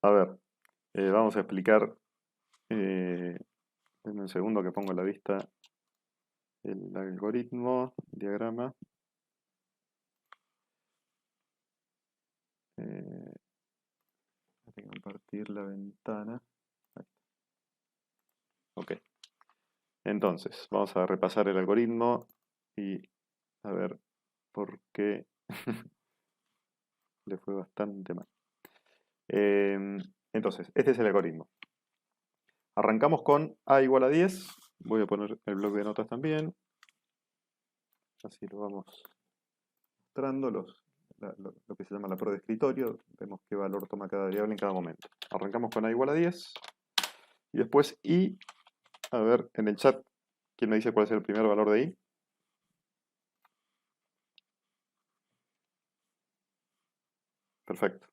A ver, vamos a explicar, en un segundo que pongo a la vista el algoritmo, diagrama. Eh, Voy a compartir la ventana. Ahí. Ok, entonces vamos a repasar el algoritmo y a ver por qué le fue bastante mal. Entonces, este es el algoritmo. Arrancamos con a igual a 10. Voy a poner el bloc de notas también. Así lo vamos mostrando, lo que se llama la prueba de escritorio. Vemos qué valor toma cada variable en cada momento. Arrancamos con a igual a 10. Y después i, a ver, en el chat, ¿quién me dice cuál es el primer valor de i? Perfecto.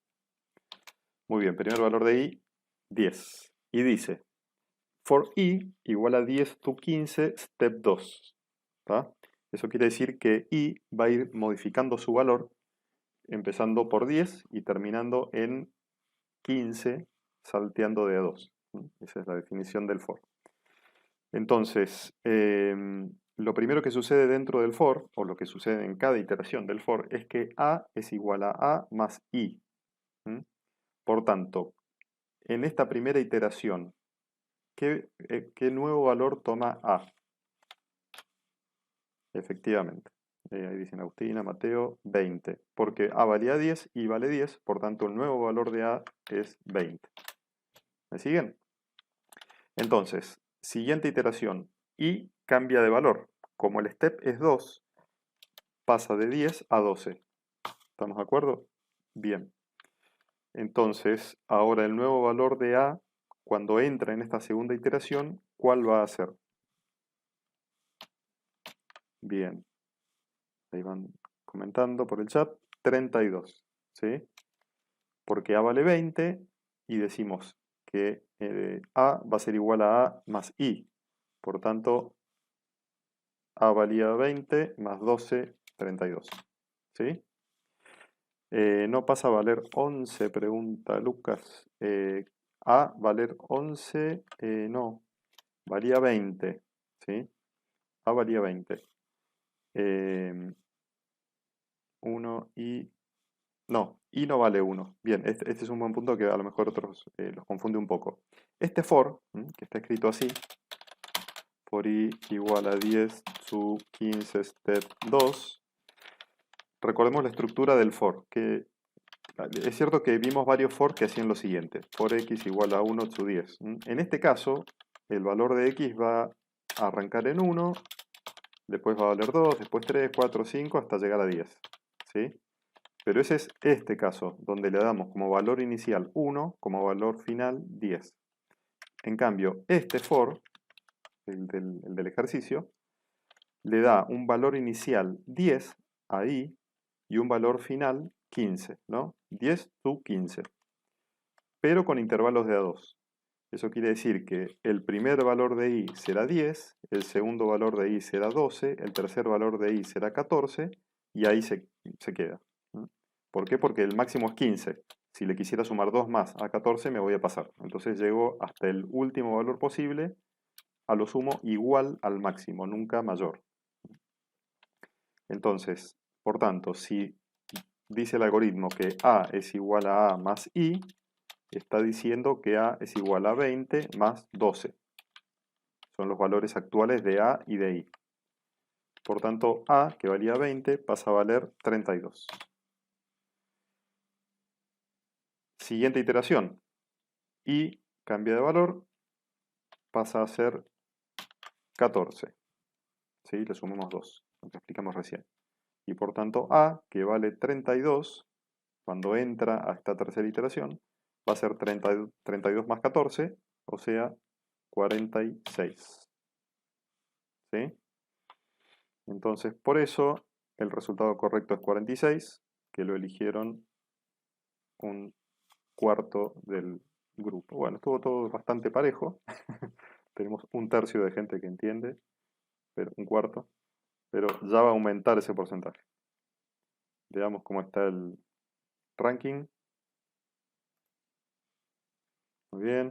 Muy bien, primer valor de i, 10. Y dice, for i igual a 10 to 15, step 2. ¿Tá? Eso quiere decir que i va a ir modificando su valor, empezando por 10 y terminando en 15, salteando de a 2. Esa es la definición del for. Entonces, lo primero que sucede dentro del for, o lo que sucede en cada iteración del for, es que a es igual a más i. ¿Mm? Por tanto, en esta primera iteración, ¿qué nuevo valor toma a? Efectivamente. Ahí dicen Agustina, Mateo, 20. Porque a valía 10 y vale 10, por tanto el nuevo valor de a es 20. ¿Me siguen? Entonces, siguiente iteración, y cambia de valor. Como el step es 2, pasa de 10 a 12. ¿Estamos de acuerdo? Bien. Entonces, ahora el nuevo valor de a, cuando entra en esta segunda iteración, ¿cuál va a ser? Bien. Ahí van comentando por el chat. 32. ¿Sí? Porque a vale 20 y decimos que a va a ser igual a más i. Por tanto, a valía 20 más 12, 32. ¿Sí? No pasa a valer 11, pregunta Lucas. A valer 11, no, valía 20. ¿Sí? A valía 20. 1 y... No, y no vale 1. Bien, este es un buen punto que a lo mejor otros los confunde un poco. Este for, que está escrito así, for i igual a 10 to 15 step 2, recordemos la estructura del for, que es cierto que vimos varios for que hacían lo siguiente, for x igual a 1 to 10. En este caso, el valor de x va a arrancar en 1, después va a valer 2, después 3, 4, 5, hasta llegar a 10. ¿Sí? Pero ese es este caso, donde le damos como valor inicial 1, como valor final 10. En cambio, este for, el del ejercicio, le da un valor inicial 10 a i y un valor final 15, ¿no? 10 to 15, pero con intervalos de a 2. Eso quiere decir que el primer valor de i será 10, el segundo valor de i será 12, el tercer valor de i será 14 y ahí se queda. ¿Por qué? Porque el máximo es 15. Si le quisiera sumar 2 más a 14 me voy a pasar. Entonces llego hasta el último valor posible, a lo sumo igual al máximo, nunca mayor. Entonces, por tanto, si dice el algoritmo que a es igual a más i, está diciendo que a es igual a 20 más 12. Son los valores actuales de a y de i. Por tanto, a, que valía 20, pasa a valer 32. Siguiente iteración. I cambia de valor, pasa a ser 14. ¿Sí? Le sumamos 2, lo que explicamos recién. Y por tanto, a, que vale 32, cuando entra a esta tercera iteración, va a ser 32 más 14, o sea, 46. ¿Sí? Entonces, por eso, el resultado correcto es 46, que lo eligieron un cuarto del grupo. Bueno, estuvo todo bastante parejo. Tenemos un tercio de gente que entiende, pero un cuarto. Pero ya va a aumentar ese porcentaje. Veamos cómo está el ranking. Muy bien.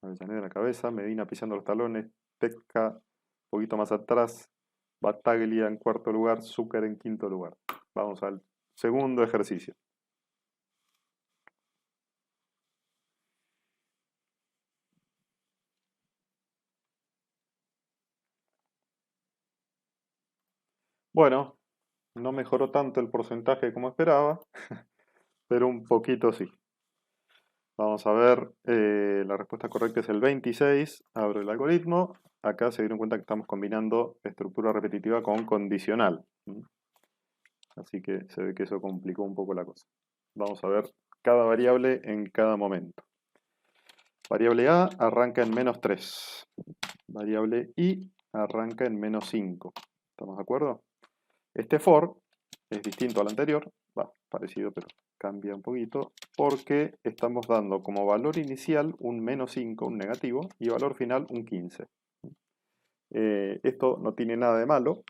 Avellaneda en la cabeza, Medina pisando los talones, Pesca un poquito más atrás, Battaglia en cuarto lugar, Zúcar en quinto lugar. Vamos al segundo ejercicio. Bueno, no mejoró tanto el porcentaje como esperaba, pero un poquito sí. Vamos a ver, la respuesta correcta es el 26. Abro el algoritmo. Acá se dieron cuenta que estamos combinando estructura repetitiva con condicional. Así que se ve que eso complicó un poco la cosa. Vamos a ver cada variable en cada momento. Variable A arranca en -3. Variable I arranca en -5. ¿Estamos de acuerdo? Este for es distinto al anterior, parecido, pero cambia un poquito, porque estamos dando como valor inicial un -5, un negativo, y valor final un 15. Esto no tiene nada de malo,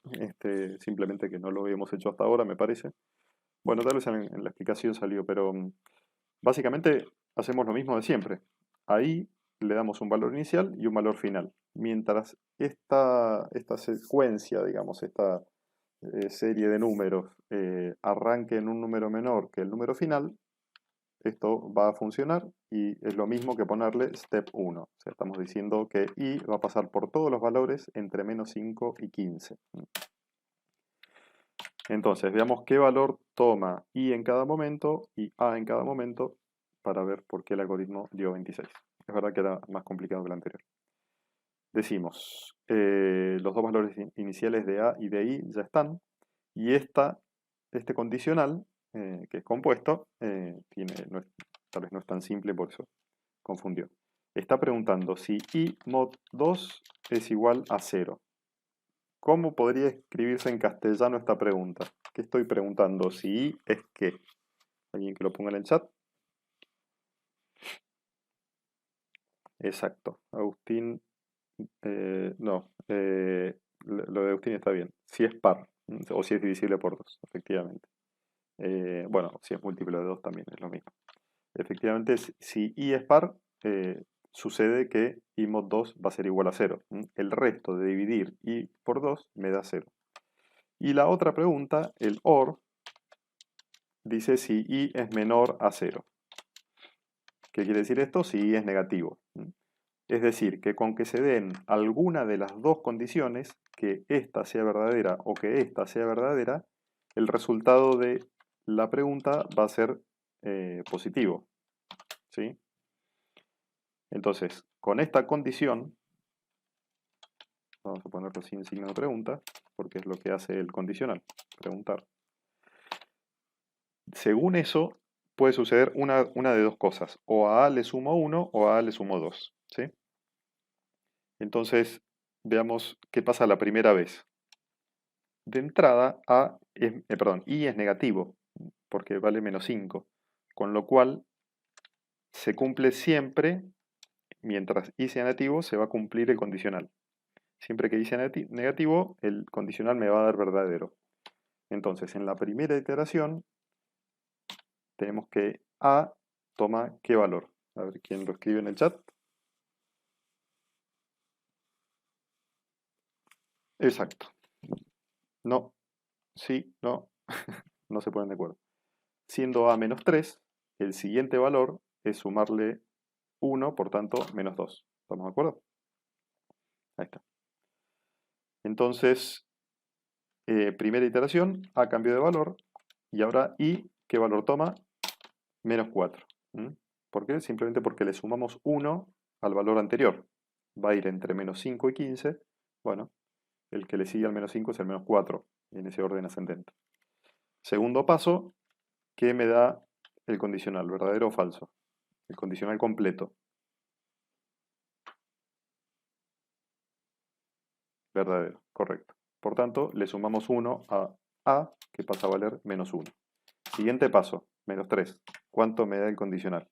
simplemente que no lo habíamos hecho hasta ahora, me parece. Bueno, tal vez en la explicación salió, pero básicamente hacemos lo mismo de siempre. Ahí le damos un valor inicial y un valor final. Mientras esta secuencia, digamos, esta serie de números arranque en un número menor que el número final, esto va a funcionar y es lo mismo que ponerle step 1. O sea, estamos diciendo que i va a pasar por todos los valores entre -5 y 15. Entonces, veamos qué valor toma i en cada momento y a en cada momento para ver por qué el algoritmo dio 26. Es verdad que era más complicado que el anterior. Decimos, los dos valores iniciales de a y de i ya están, y este condicional, que es compuesto, tal vez no es tan simple, por eso confundió. Está preguntando si i mod 2 es igual a 0. ¿Cómo podría escribirse en castellano esta pregunta? ¿Qué estoy preguntando? Si i es qué. ¿Alguien que lo ponga en el chat? Exacto. Agustín, no, lo de Agustín está bien. Si es par, o si es divisible por 2, efectivamente. Bueno, si es múltiplo de 2 también es lo mismo. Efectivamente, si i es par, sucede que i mod 2 va a ser igual a 0. El resto de dividir i por 2 me da 0. Y la otra pregunta, el OR, dice si i es menor a 0. ¿Qué quiere decir esto? Si i es negativo. Es decir, que con que se den alguna de las dos condiciones, que esta sea verdadera o que esta sea verdadera, el resultado de la pregunta va a ser positivo. ¿Sí? Entonces, con esta condición, vamos a ponerlo sin signo de pregunta, porque es lo que hace el condicional, preguntar. Según eso, puede suceder una de dos cosas. O a le sumo 1 o a le sumo 2. ¿Sí? Entonces, veamos qué pasa la primera vez. De entrada, i es negativo, porque vale -5. Con lo cual, se cumple siempre, mientras i sea negativo, se va a cumplir el condicional. Siempre que i sea negativo, el condicional me va a dar verdadero. Entonces, en la primera iteración, tenemos que a toma ¿qué valor? A ver quién lo escribe en el chat. Exacto. No, sí, no, no se ponen de acuerdo. Siendo a -3, el siguiente valor es sumarle 1, por tanto, -2. ¿Estamos de acuerdo? Ahí está. Entonces, primera iteración, a cambio de valor, y ahora i, ¿qué valor toma? -4. ¿Por qué? Simplemente porque le sumamos 1 al valor anterior. Va a ir entre -5 y 15. Bueno, el que le sigue al -5 es el -4, en ese orden ascendente. Segundo paso, ¿qué me da el condicional? ¿Verdadero o falso? El condicional completo. Verdadero, correcto. Por tanto, le sumamos 1 a, que pasa a valer -1. Siguiente paso, -3. ¿Cuánto me da el condicional?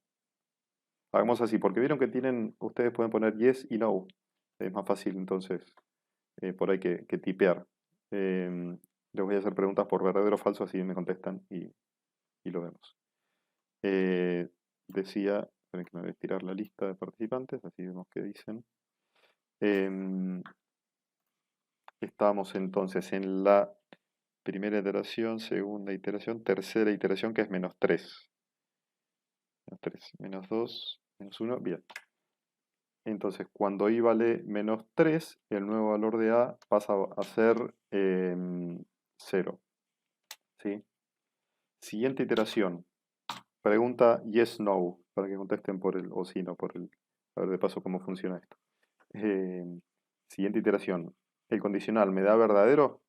Hagamos así, porque vieron que ustedes pueden poner yes y no. Es más fácil entonces por ahí que tipear. Les voy a hacer preguntas por verdadero o falso, así me contestan y lo vemos. Decía, Esperen que me voy a tirar la lista de participantes, así vemos qué dicen. Estamos entonces en la primera iteración, segunda iteración, tercera iteración, que es menos 3. Menos 3, menos 2, menos 1, bien. Entonces, cuando i vale menos 3, el nuevo valor de a pasa a ser 0. ¿Sí? Siguiente iteración. Pregunta yes, no, para que contesten por el o sí, no por el. A ver de paso cómo funciona esto. Siguiente iteración. ¿El condicional me da verdadero?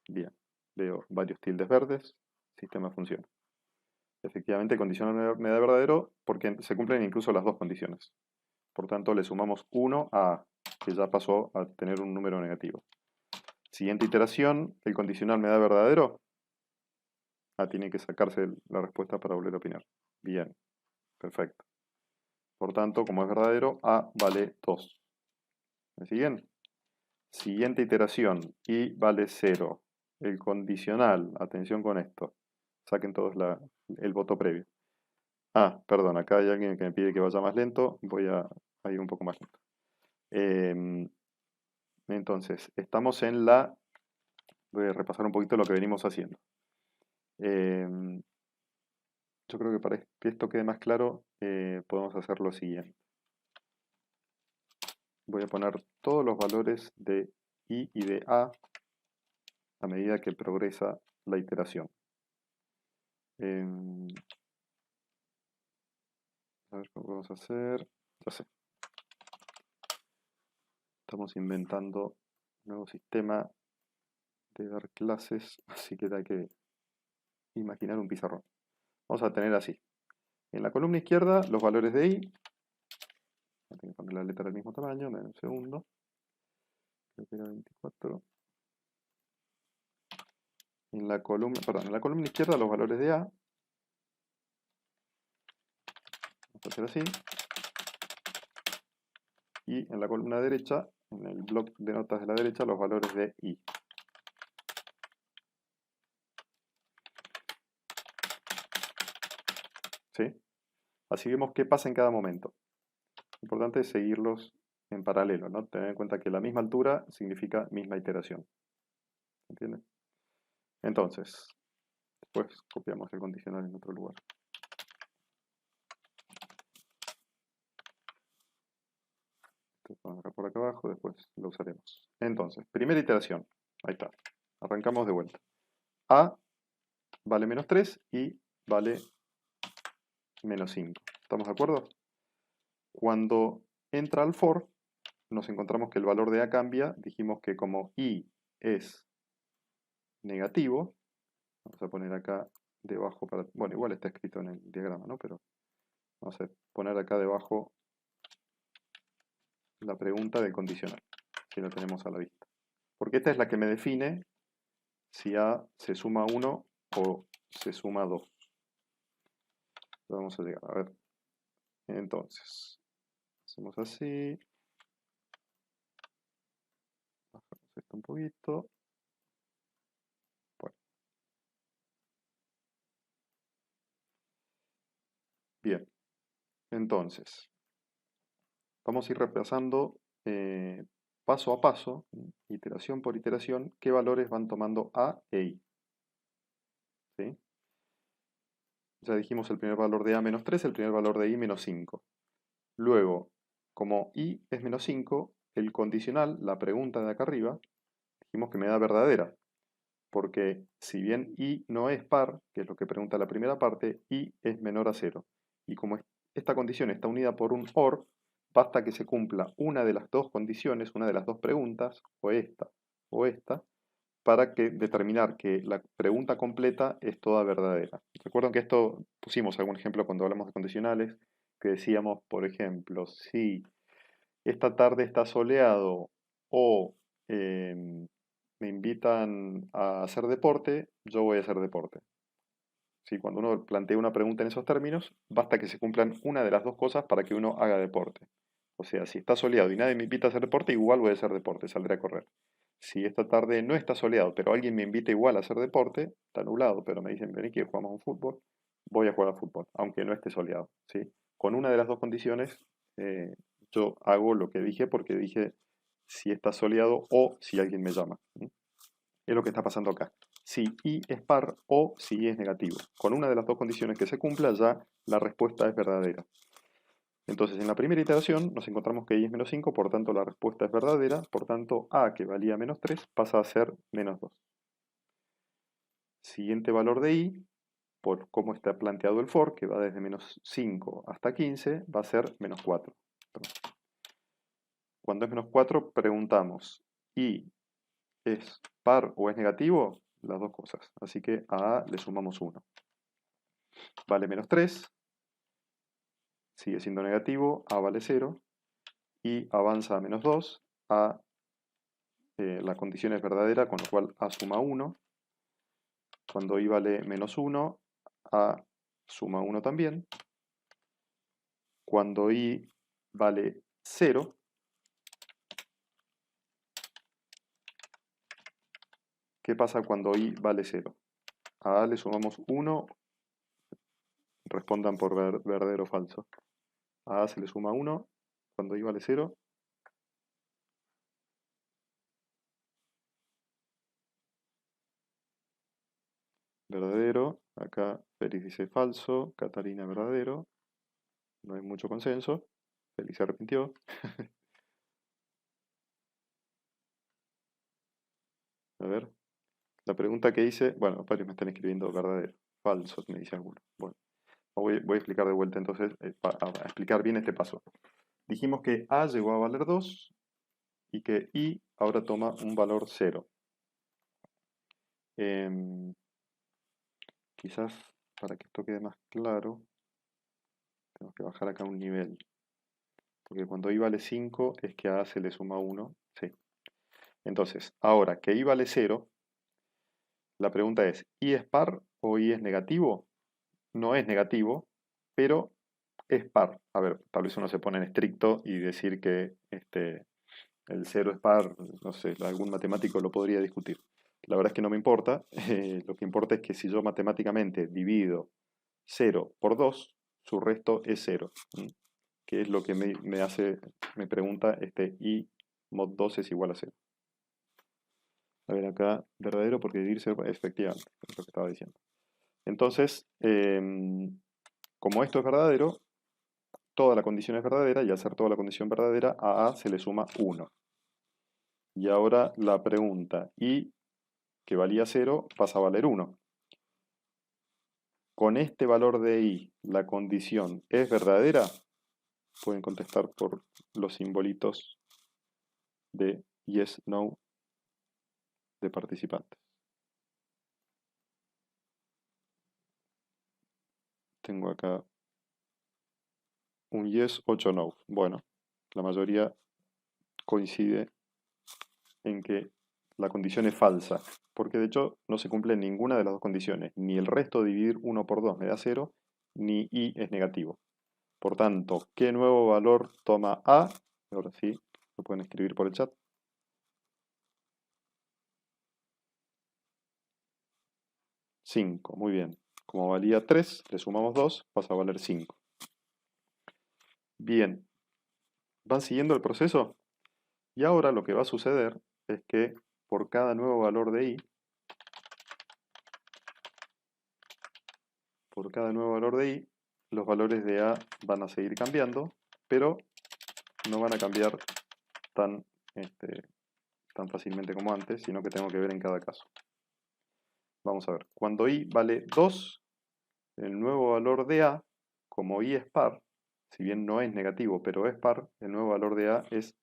Bien. Veo varios tildes verdes. Sistema funciona. Efectivamente, el condicional me da verdadero porque se cumplen incluso las dos condiciones. Por tanto, le sumamos 1 a A, que ya pasó a tener un número negativo. Siguiente iteración, ¿el condicional me da verdadero? A tiene que sacarse la respuesta para volver a opinar. Bien, perfecto. Por tanto, como es verdadero, A vale 2. ¿Me siguen? Siguiente iteración, I vale 0. El condicional, atención con esto. Saquen todos el voto previo. Ah, perdón, acá hay alguien que me pide que vaya más lento. Voy a ir un poco más lento. Entonces, estamos en la... Voy a repasar un poquito lo que venimos haciendo. Yo creo que para que esto quede más claro, podemos hacer lo siguiente. Voy a poner todos los valores de i y de a medida que progresa la iteración. A ver cómo vamos a hacer. Ya sé. Estamos inventando un nuevo sistema de dar clases, así que hay que imaginar un pizarrón. Vamos a tener así. En la columna izquierda, los valores de i. Tengo que poner la letra del mismo tamaño, me da un segundo. Creo que era 24. En la columna izquierda, los valores de a. Vamos a hacer así. Y en la columna derecha, en el bloc de notas de la derecha, los valores de i. ¿Sí? Así vemos qué pasa en cada momento. Lo importante es seguirlos en paralelo, ¿no? Tener en cuenta que la misma altura significa misma iteración. ¿Entiendes? Entonces, después copiamos el condicional en otro lugar. Esto por acá abajo, después lo usaremos. Entonces, primera iteración. Ahí está. Arrancamos de vuelta. A vale menos 3 y vale menos 5. ¿Estamos de acuerdo? Cuando entra al for, nos encontramos que el valor de a cambia. Dijimos que como i es negativo, vamos a poner acá debajo para... Bueno, igual está escrito en el diagrama, ¿no? Pero vamos a poner acá debajo la pregunta del condicional, si la tenemos a la vista. Porque esta es la que me define si a se suma 1 o se suma 2. Vamos a llegar, a ver. Entonces, hacemos así. Bajamos esto un poquito. Bueno. Bien. Entonces, vamos a ir repasando paso a paso, iteración por iteración, qué valores van tomando a e i. ¿Sí? Ya dijimos el primer valor de a menos 3, el primer valor de i menos 5. Luego, como i es menos 5, el condicional, la pregunta de acá arriba, dijimos que me da verdadera. Porque si bien i no es par, que es lo que pregunta la primera parte, i es menor a 0. Y como esta condición está unida por un OR, basta que se cumpla una de las dos condiciones, una de las dos preguntas, o esta, para que determinar que la pregunta completa es toda verdadera. Recuerden que esto pusimos algún ejemplo cuando hablamos de condicionales, que decíamos, por ejemplo, si esta tarde está soleado o me invitan a hacer deporte, yo voy a hacer deporte. ¿Sí? Cuando uno plantea una pregunta en esos términos, basta que se cumplan una de las dos cosas para que uno haga deporte. O sea, si está soleado y nadie me invita a hacer deporte, igual voy a hacer deporte, saldré a correr. Si esta tarde no está soleado, pero alguien me invita igual a hacer deporte, está nublado, pero me dicen, vení que jugamos un fútbol, voy a jugar al fútbol, aunque no esté soleado, ¿sí? Con una de las dos condiciones, yo hago lo que dije porque dije si está soleado o si alguien me llama. ¿Sí? Es lo que está pasando acá. Si i es par o si i es negativo. Con una de las dos condiciones que se cumpla, ya la respuesta es verdadera. Entonces, en la primera iteración nos encontramos que i es menos 5, por tanto la respuesta es verdadera, por tanto a, que valía menos 3, pasa a ser menos 2. Siguiente valor de i, por cómo está planteado el for, que va desde menos 5 hasta 15, va a ser menos 4. Cuando es menos 4, preguntamos, ¿i es par o es negativo? Las dos cosas. Así que a le sumamos 1. Vale menos 3, sigue siendo negativo, a vale 0, y avanza a menos 2, a la condición es verdadera, con lo cual a suma 1. Cuando i vale menos 1, a suma 1 también. Cuando i vale 0, ¿qué pasa cuando i vale 0? A le sumamos 1, respondan por verdadero o falso. A se le suma 1, cuando i vale 0. Verdadero, acá Félix dice falso, Catarina verdadero, no hay mucho consenso, Félix se arrepintió. A ver, la pregunta que hice, bueno, varios me están escribiendo verdadero, falso, me dice alguno. Bueno, voy a explicar de vuelta entonces, a explicar bien este paso. Dijimos que a llegó a valer 2 y que i ahora toma un valor 0. Quizás para que esto quede más claro, tenemos que bajar acá un nivel. Porque cuando i vale 5 es que a se le suma 1. Sí. Entonces, ahora que i vale 0, la pregunta es, ¿i es par o i es negativo? No es negativo, pero es par. A ver, tal vez uno se pone en estricto y decir que el 0 es par, no sé, algún matemático lo podría discutir. La verdad es que no me importa. Lo que importa es que si yo matemáticamente divido 0 por 2, su resto es 0. Que es lo que me pregunta i mod 2 es igual a 0. A ver acá, verdadero porque dividir 0, efectivamente, es lo que estaba diciendo. Entonces, como esto es verdadero, toda la condición es verdadera y al ser toda la condición verdadera, a se le suma 1. Y ahora la pregunta, i que valía 0 pasa a valer 1. Con este valor de i, ¿la condición es verdadera? Pueden contestar por los simbolitos de yes, no de participantes. Tengo acá un yes, 8 no. Bueno, la mayoría coincide en que la condición es falsa, porque de hecho no se cumple ninguna de las dos condiciones. Ni el resto de dividir 1 por 2 me da 0, ni i es negativo. Por tanto, ¿qué nuevo valor toma a? Ahora sí, lo pueden escribir por el chat. 5, muy bien. Como valía 3, le sumamos 2, pasa a valer 5. Bien, ¿van siguiendo el proceso? Y ahora lo que va a suceder es que por cada nuevo valor de i, los valores de a van a seguir cambiando, pero no van a cambiar tan, tan fácilmente como antes, sino que tengo que ver en cada caso. Vamos a ver, cuando i vale 2, el nuevo valor de a, como i es par, si bien no es negativo, pero es par, el nuevo valor de a es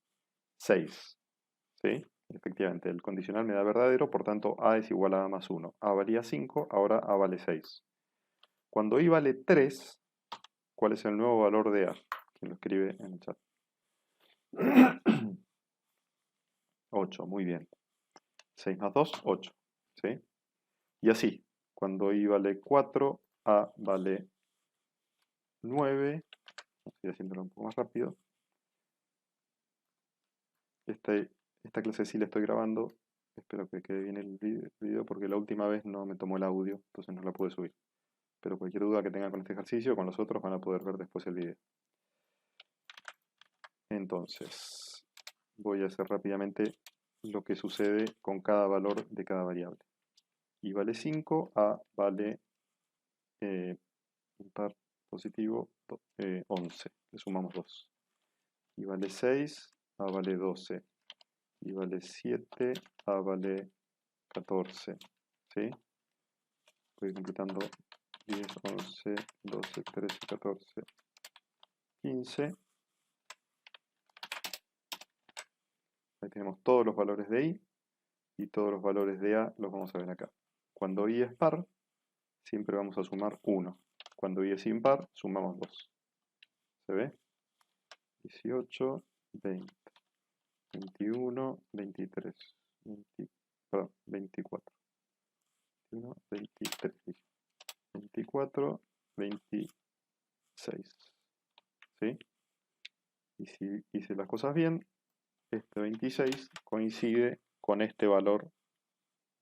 6. ¿Sí? Efectivamente, el condicional me da verdadero, por tanto a es igual a más 1. A valía 5, ahora a vale 6. Cuando i vale 3, ¿cuál es el nuevo valor de a? Quien lo escribe en el chat. 8, muy bien. 6 más 2, 8. ¿Sí? Y así, cuando i vale 4, a vale 9. Estoy haciéndolo un poco más rápido. Esta clase sí la estoy grabando. Espero que quede bien el video porque la última vez no me tomó el audio, entonces no la pude subir. pero cualquier duda que tengan con este ejercicio, con los otros van a poder ver después el video. Entonces, voy a hacer rápidamente lo que sucede con cada valor de cada variable. Y vale 5, A vale impar positivo 11, le sumamos 2. Y vale 6, A vale 12. Y vale 7, A vale 14. ¿Sí? Voy completando 10, 11, 12, 13, 14, 15. Ahí tenemos todos los valores de I y todos los valores de A los vamos a ver acá. Cuando I es par, siempre vamos a sumar 1. Cuando I es impar, sumamos 2. ¿Se ve? 18, 20, 21, 23, 24, 21, 23, 24, 26. ¿Sí? Y si hice las cosas bien, este 26 coincide con este valor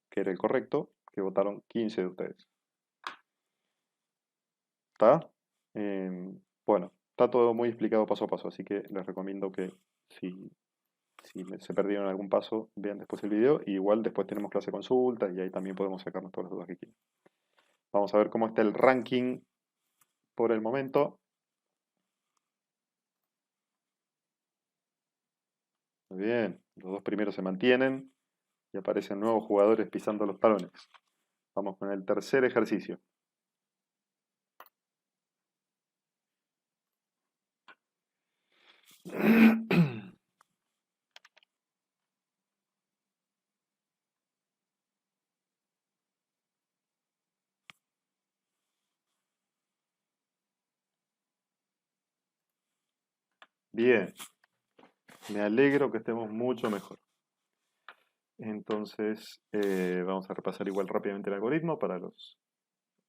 que era el correcto, que votaron 15 de ustedes. ¿Está? Bueno, está todo muy explicado paso a paso, así que les recomiendo que si se perdieron algún paso, vean después el video. Y igual después tenemos clase de consultas y ahí también podemos sacarnos todas las dudas que quieran. Vamos a ver cómo está el ranking por el momento. Muy bien, los dos primeros se mantienen y aparecen nuevos jugadores pisando los talones. Vamos con el tercer ejercicio. Bien, me alegro que estemos mucho mejor. Entonces, vamos a repasar igual rápidamente el algoritmo para los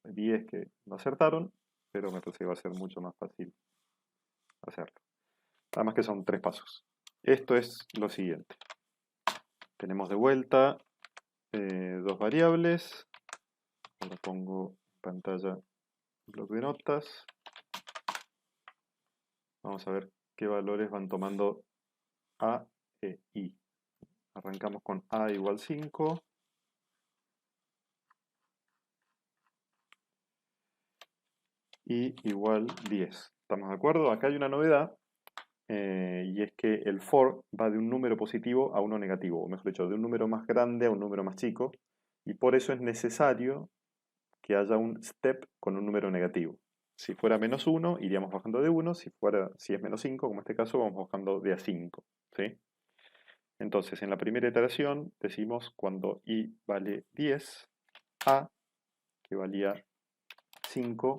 10 que no acertaron, pero me parece que va a ser mucho más fácil hacerlo. Además que son 3 pasos. Esto es lo siguiente. Tenemos de vuelta 2 variables. Ahora pongo en pantalla bloc de notas. Vamos a ver qué valores van tomando A e I. Arrancamos con A igual 5. Y igual 10. ¿Estamos de acuerdo? Acá hay una novedad. Y es que el for va de un número positivo a uno negativo. O mejor dicho, de un número más grande a un número más chico. Y por eso es necesario que haya un step con un número negativo. Si fuera menos 1, iríamos bajando de 1. Si es menos 5, como en este caso, vamos bajando de a 5. ¿Sí? Entonces, en la primera iteración decimos cuando i vale 10, a, que valía 5,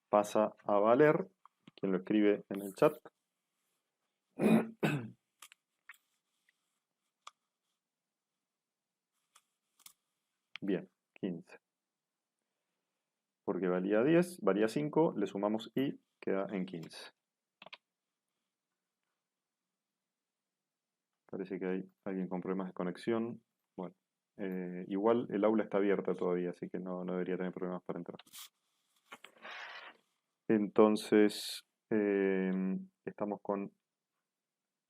pasa a valer, quien lo escribe en el chat. Bien, 15. Porque valía 10, valía 5, le sumamos i, queda en 15. Parece que hay alguien con problemas de conexión. Bueno, igual el aula está abierta todavía, así que no debería tener problemas para entrar. Entonces, estamos con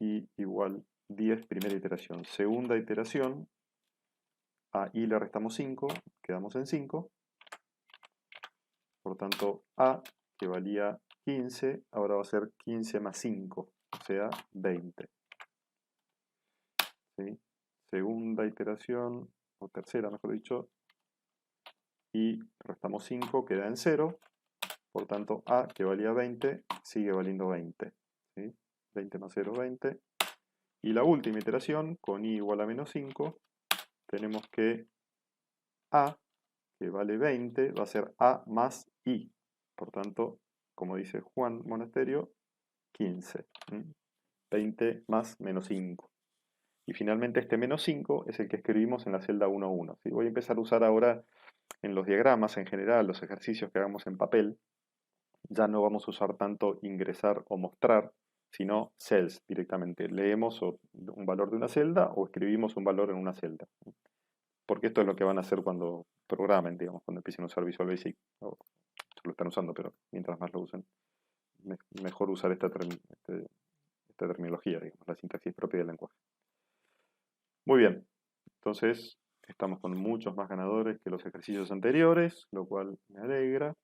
i igual 10, primera iteración. Segunda iteración, a i le restamos 5, quedamos en 5. Por tanto, a, que valía 15, ahora va a ser 15 más 5, o sea, 20. ¿Sí? Segunda iteración, o tercera mejor dicho, y restamos 5, queda en 0. Por tanto, a, que valía 20, sigue valiendo 20. ¿Sí? 20 más 0, 20. Y la última iteración, con i igual a menos 5, tenemos que a, que vale 20, va a ser a más i. Por tanto, como dice Juan Monasterio, 15. 20 más menos 5. Y finalmente este menos 5 es el que escribimos en la celda 1.1. ¿Sí? Voy a empezar a usar ahora en los diagramas en general, los ejercicios que hagamos en papel. Ya no vamos a usar tanto ingresar o mostrar, sino cells directamente. Leemos un valor de una celda o escribimos un valor en una celda. Porque esto es lo que van a hacer cuando programen, digamos, cuando empiecen a usar Visual Basic o lo están usando, pero mientras más lo usen, mejor usar esta terminología, digamos, la sintaxis propia del lenguaje. Muy bien, entonces estamos con muchos más ganadores que los ejercicios anteriores, lo cual me alegra.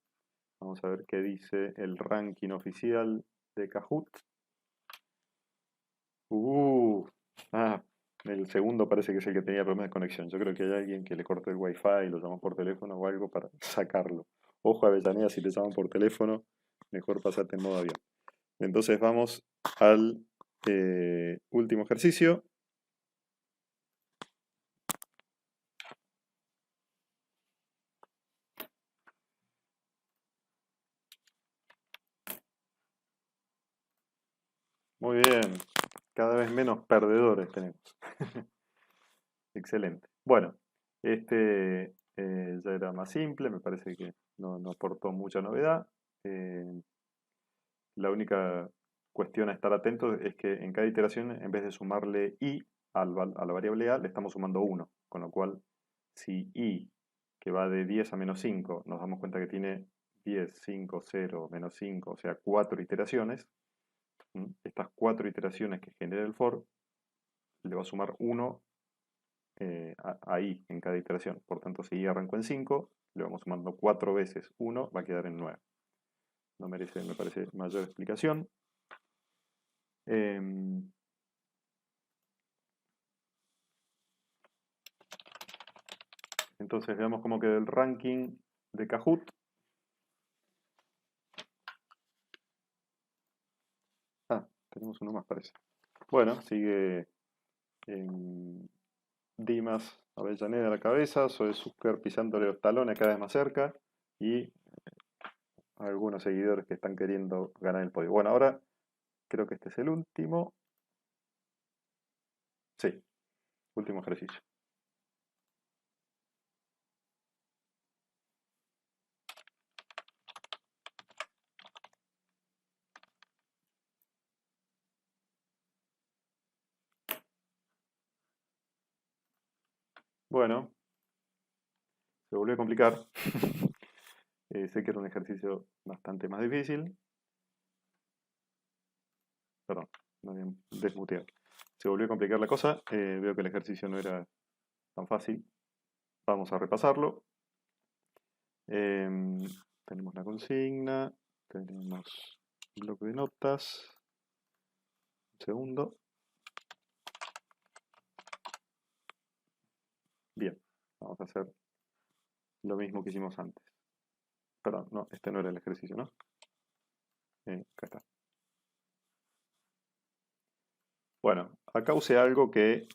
Vamos a ver qué dice el ranking oficial de Kahoot. El segundo parece que es el que tenía problemas de conexión. Yo creo que hay alguien que le cortó el wifi y lo llamó por teléfono o algo para sacarlo. Ojo, Avellaneda, si te llaman por teléfono, mejor pasarte en modo avión. Entonces vamos al último ejercicio. Muy bien, cada vez menos perdedores tenemos. Excelente. Bueno, este ya era más simple, me parece que no aportó mucha novedad. La única cuestión a estar atentos es que en cada iteración, en vez de sumarle i a la variable a, le estamos sumando 1. Con lo cual, si i, que va de 10 a menos 5, nos damos cuenta que tiene 10, 5, 0, menos 5, o sea, 4 iteraciones. Estas 4 iteraciones que genera el for, le va a sumar 1 a i en cada iteración. Por tanto, si i arrancó en 5, le vamos sumando 4 veces 1, va a quedar en 9. No merece, me parece, mayor explicación. Entonces veamos cómo queda el ranking de Kahoot. Tenemos uno más, parece. Bueno, sigue Dimas Avellaneda a la cabeza, Zoe Zucker pisándole los talones cada vez más cerca y algunos seguidores que están queriendo ganar el podio. Bueno, ahora creo que este es el último. Sí, último ejercicio. Bueno, se volvió a complicar. Sé que era un ejercicio bastante más difícil. Perdón, no había desmuteado. Se volvió a complicar la cosa. Veo que el ejercicio no era tan fácil. Vamos a repasarlo. Tenemos la consigna, tenemos el bloque de notas. Un segundo. Bien, vamos a hacer lo mismo que hicimos antes. Perdón, no, este no era el ejercicio, ¿no? Acá está. Bueno, acá usé algo que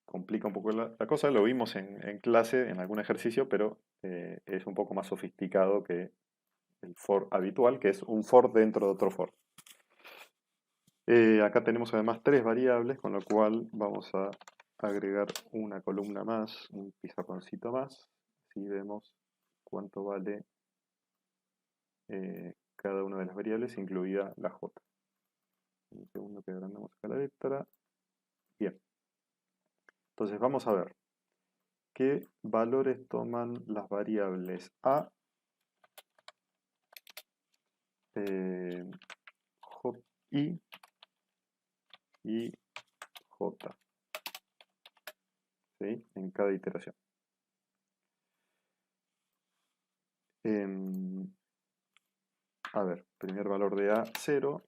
complica un poco la cosa. Lo vimos en clase, en algún ejercicio, pero es un poco más sofisticado que el for habitual, que es un for dentro de otro for. Acá tenemos además 3 variables, con lo cual vamos a agregar una columna más, un pizarroncito más. Así vemos cuánto vale cada una de las variables, incluida la j. Un segundo que agrandamos acá la letra. Bien. Entonces vamos a ver qué valores toman las variables a, i y j, ¿sí? En cada iteración. A ver, primer valor de a 0,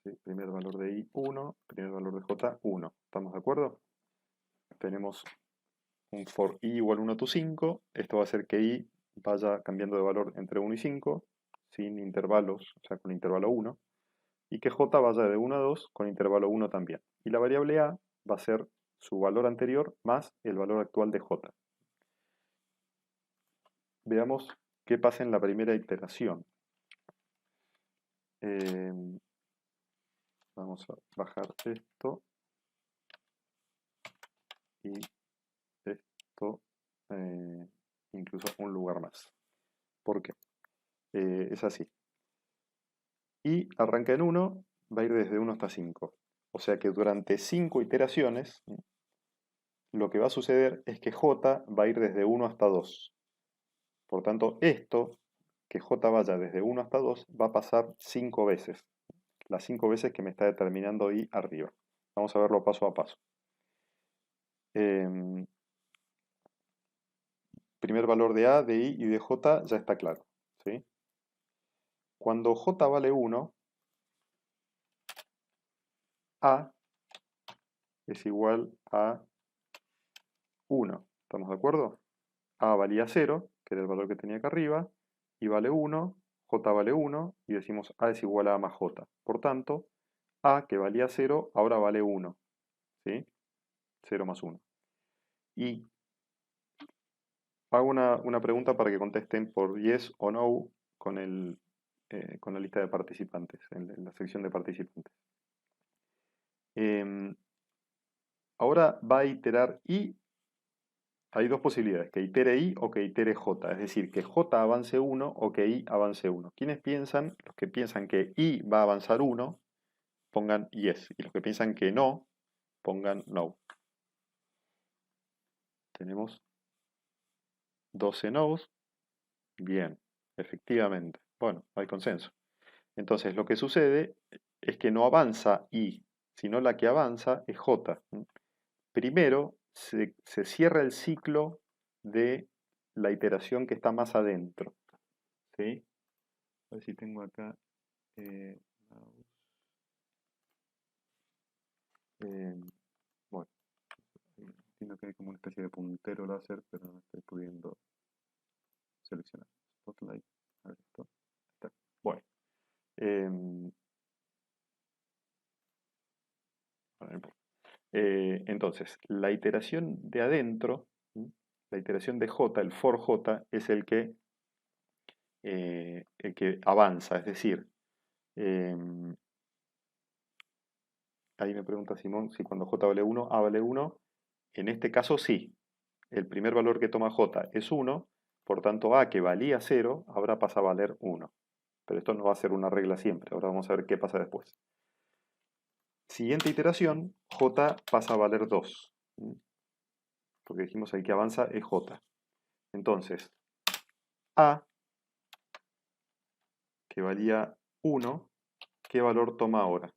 ¿sí? Primer valor de i 1, primer valor de j 1. ¿Estamos de acuerdo? Tenemos un for i igual 1 to 5. Esto va a hacer que i vaya cambiando de valor entre 1 y 5, sin intervalos, o sea, con intervalo 1. Y que j vaya de 1 a 2 con intervalo 1 también. Y la variable a va a ser su valor anterior más el valor actual de j. Veamos qué pasa en la primera iteración. Vamos a bajar esto y esto incluso un lugar más. ¿Por qué? Es así. Y arranca en 1, va a ir desde 1 hasta 5. O sea que durante 5 iteraciones, lo que va a suceder es que j va a ir desde 1 hasta 2. Por tanto, esto que J vaya desde 1 hasta 2 va a pasar 5 veces. Las 5 veces que me está determinando I arriba. Vamos a verlo paso a paso. Primer valor de A, de I y de J ya está claro, ¿sí? Cuando J vale 1, A es igual a 1. ¿Estamos de acuerdo? A valía 0, que era el valor que tenía acá arriba, y vale 1, J vale 1, y decimos A es igual a más J. Por tanto, A, que valía 0, ahora vale 1, ¿sí? 0 más 1. Y hago una pregunta para que contesten por yes o no con la lista de participantes, en la sección de participantes. Ahora va a iterar I. Hay dos posibilidades, que itere I o que itere J. Es decir, que J avance 1 o que I avance 1. ¿Quiénes piensan? Los que piensan que I va a avanzar 1, pongan yes. Y los que piensan que no, pongan no. Tenemos 12 no's. Bien, efectivamente. Bueno, hay consenso. Entonces, lo que sucede es que no avanza I, sino la que avanza es J. Primero se cierra el ciclo de la iteración que está más adentro. ¿Sí? A ver si tengo acá. Bueno, entiendo que hay como una especie de puntero láser, pero no estoy pudiendo seleccionar. Spotlight. A ver esto. Está. Bueno. Entonces, la iteración de adentro, la iteración de J, el for J, es el que avanza. Es decir, ahí me pregunta Simón si cuando J vale 1, A vale 1. En este caso sí. El primer valor que toma J es 1, por tanto A, que valía 0, ahora pasa a valer 1. Pero esto no va a ser una regla siempre. Ahora vamos a ver qué pasa después. Siguiente iteración, J pasa a valer 2. Porque dijimos ahí que avanza es J. Entonces, A, que valía 1, ¿qué valor toma ahora?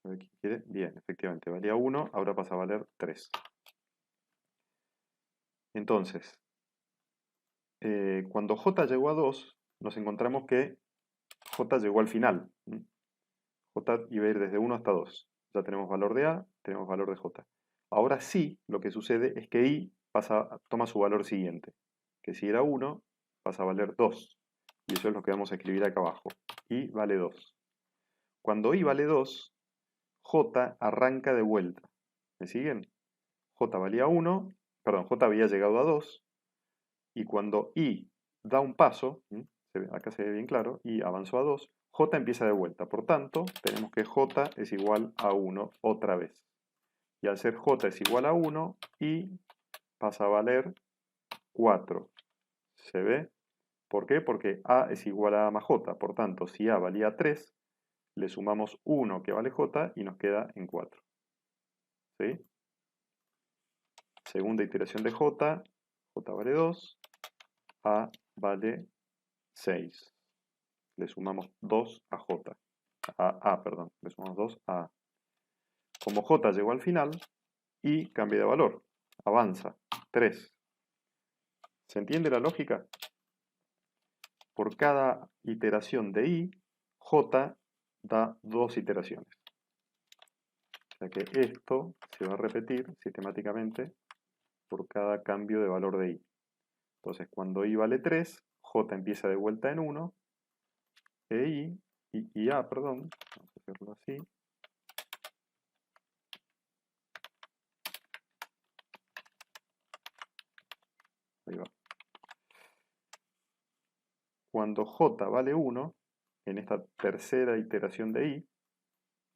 A ver, ¿quién quiere? Bien, efectivamente, valía 1, ahora pasa a valer 3. Entonces, cuando J llegó a 2, nos encontramos que J llegó al final. J iba a ir desde 1 hasta 2. Ya tenemos valor de A, tenemos valor de J. Ahora sí, lo que sucede es que I toma su valor siguiente, que si era 1, pasa a valer 2. Y eso es lo que vamos a escribir acá abajo. I vale 2. Cuando I vale 2, J arranca de vuelta. ¿Me siguen? J valía 1, perdón, J había llegado a 2, y cuando I da un paso, acá se ve bien claro, I avanzó a 2, J empieza de vuelta. Por tanto, tenemos que J es igual a 1 otra vez. Y al ser J es igual a 1, I pasa a valer 4. ¿Se ve? ¿Por qué? Porque A es igual a A más J. Por tanto, si A valía 3, le sumamos 1 que vale J y nos queda en 4. ¿Sí? Segunda iteración de J, J vale 2, A vale 6. Le sumamos 2 a J. Perdón, le sumamos 2 a A. Como J llegó al final, I cambia de valor, avanza, 3. ¿Se entiende la lógica? Por cada iteración de I, J da 2 iteraciones. O sea que esto se va a repetir sistemáticamente por cada cambio de valor de I. Entonces, cuando I vale 3, J empieza de vuelta en 1, y A, perdón, vamos a hacerlo así. Ahí va. Cuando J vale 1, en esta tercera iteración de I,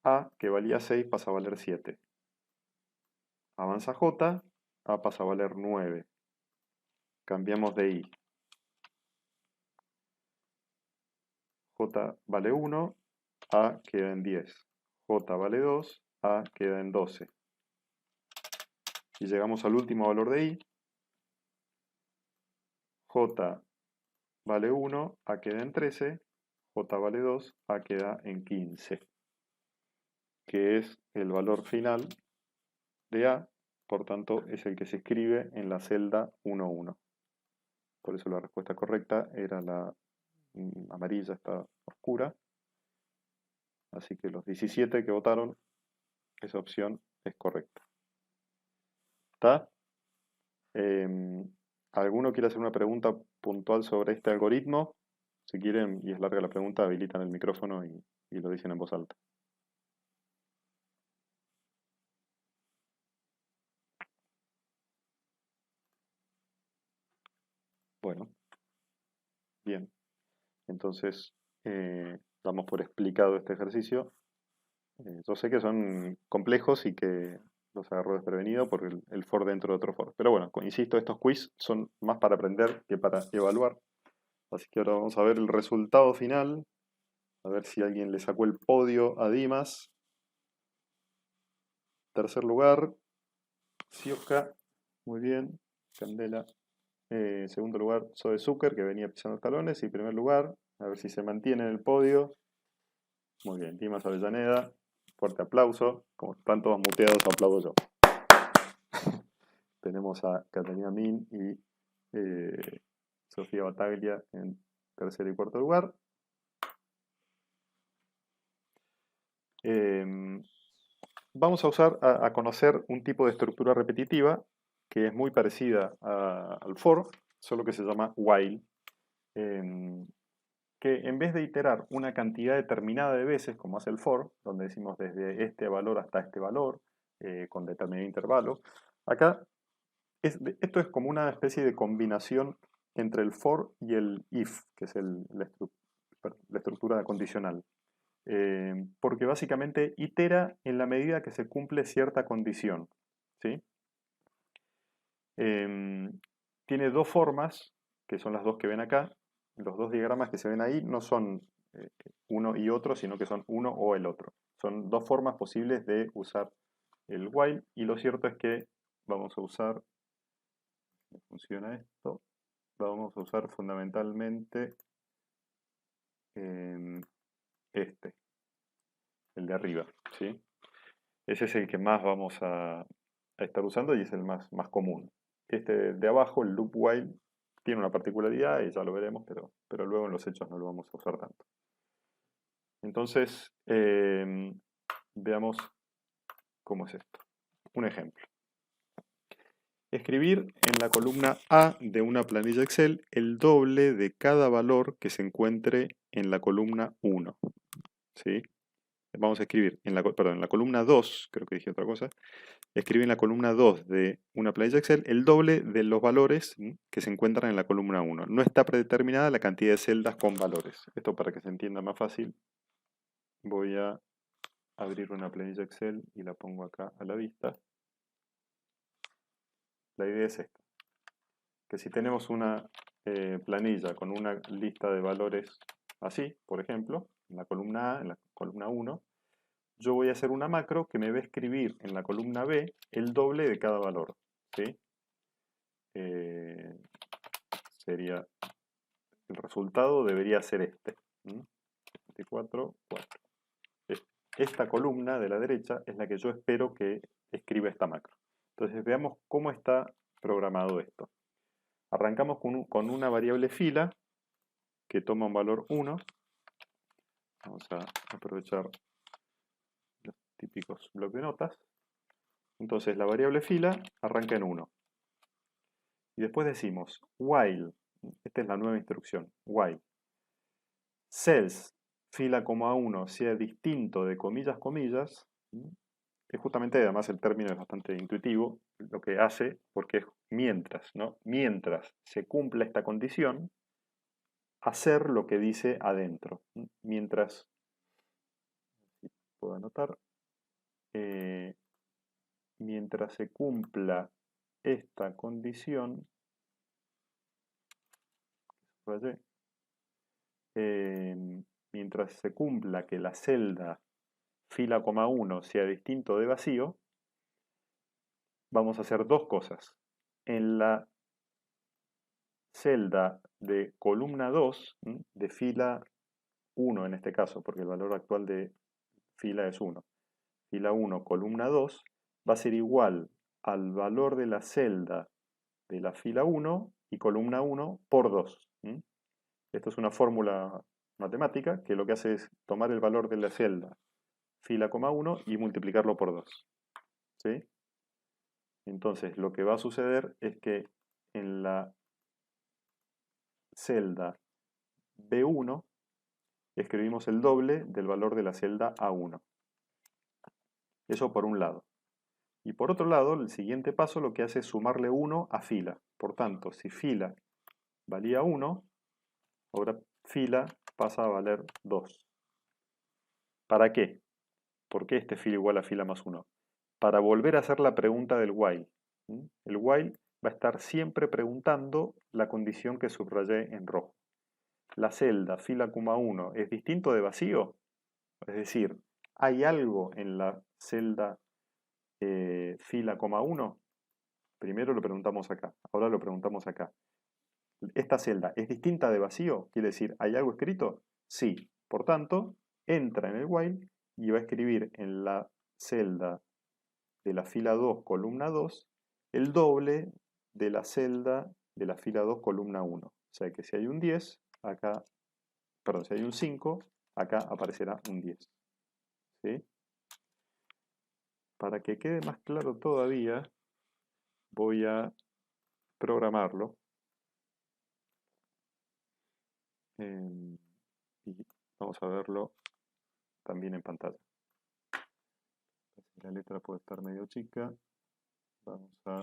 A, que valía 6, pasa a valer 7. Avanza J, A pasa a valer 9. Cambiamos de I. J vale 1, A queda en 10. J vale 2, A queda en 12. y llegamos al último valor de i, j vale 1, a queda en 13, j vale 2, a queda en 15, que es el valor final de a, por tanto es el que se escribe en la celda 1,1. Por eso la respuesta correcta era la amarilla, está oscura. Así que los 17 que votaron, esa opción es correcta. ¿Está? ¿Alguno quiere hacer una pregunta puntual sobre este algoritmo? Si quieren, y es larga la pregunta, habilitan el micrófono y lo dicen en voz alta. Bueno, bien. Entonces, damos por explicado este ejercicio. Yo sé que son complejos y que los agarró desprevenido por el for dentro de otro for. Pero bueno, insisto, estos quiz son más para aprender que para evaluar. Así que ahora vamos a ver el resultado final. A ver si alguien le sacó el podio a Dimas. Tercer lugar, Sioka. Muy bien. Candela. Segundo lugar, Zoe Zucker, que venía pisando los talones. Y primer lugar, a ver si se mantiene en el podio. Muy bien, Dimas Avellaneda. Fuerte aplauso. Como están todos muteados, aplaudo yo. Tenemos a Catalina Min y Sofía Bataglia en tercer y cuarto lugar. Vamos a conocer un tipo de estructura repetitiva que es muy parecida al for, solo que se llama while, que en vez de iterar una cantidad determinada de veces, como hace el for, donde decimos desde este valor hasta este valor, con determinado intervalo, acá esto es como una especie de combinación entre el for y el if, que es la estructura condicional. Porque básicamente itera en la medida que se cumple cierta condición. ¿Sí? Tiene dos formas, que son las dos que ven acá. Los dos diagramas que se ven ahí no son uno y otro, sino que son uno o el otro. Son dos formas posibles de usar el while, y lo cierto es que vamos a usar, ¿cómo funciona esto? Vamos a usar fundamentalmente este, el de arriba, ¿sí? Ese es el que más vamos a estar usando y es el más común. Este de abajo, el loop while, tiene una particularidad y ya lo veremos, pero luego en los hechos no lo vamos a usar tanto. Entonces, veamos cómo es esto. Un ejemplo. Escribir en la columna A de una planilla Excel el doble de cada valor que se encuentre en la columna 1. ¿Sí? Vamos a escribir en la columna 2, creo que dije otra cosa. Escribe en la columna 2 de una planilla Excel el doble de los valores que se encuentran en la columna 1. No está predeterminada la cantidad de celdas con valores. Esto para que se entienda más fácil, voy a abrir una planilla Excel y la pongo acá a la vista. La idea es esta, que si tenemos una planilla con una lista de valores así, por ejemplo, en la columna A, en la columna 1, yo voy a hacer una macro que me va a escribir en la columna B el doble de cada valor. ¿Sí? Sería, el resultado debería ser este. 24, 4. Esta columna de la derecha es la que yo espero que escriba esta macro. Entonces veamos cómo está programado esto. Arrancamos con una variable fila que toma un valor 1. Vamos a aprovechar los típicos bloques de notas. Entonces la variable fila arranca en 1. Y después decimos while, esta es la nueva instrucción, while cells fila, 1 sea distinto de comillas, comillas, que justamente además el término es bastante intuitivo, lo que hace, porque es mientras, ¿no? Mientras se cumpla esta condición, hacer lo que dice adentro. Mientras, si puedo anotar, mientras se cumpla esta condición, mientras se cumpla que la celda fila, 1 sea distinto de vacío, vamos a hacer dos cosas. En la celda de columna 2, de fila 1 en este caso, porque el valor actual de fila es 1. Fila 1, columna 2, va a ser igual al valor de la celda de la fila 1 y columna 1 por 2. Esto es una fórmula matemática que lo que hace es tomar el valor de la celda fila, 1 y multiplicarlo por 2. ¿Sí? Entonces, lo que va a suceder es que en la celda B1 escribimos el doble del valor de la celda A1. Eso por un lado. Y por otro lado, el siguiente paso lo que hace es sumarle 1 a fila. Por tanto, si fila valía 1, ahora fila pasa a valer 2. ¿Para qué? ¿Por qué este fila igual a fila más 1? Para volver a hacer la pregunta del while. El while va a estar siempre preguntando la condición que subrayé en rojo. La celda fila, 1 es distinto de vacío. Es decir, ¿hay algo en la celda fila, 1? Primero lo preguntamos acá, ahora lo preguntamos acá. ¿Esta celda es distinta de vacío? Quiere decir, ¿hay algo escrito? Sí. Por tanto, entra en el while y va a escribir en la celda de la fila 2, columna 2, el doble de la celda de la fila 2, columna 1. O sea que si hay un 10, acá, perdón, si hay un 5, acá aparecerá un 10. ¿Sí? Para que quede más claro todavía, voy a programarlo. Y vamos a verlo también en pantalla. La letra puede estar medio chica. Vamos a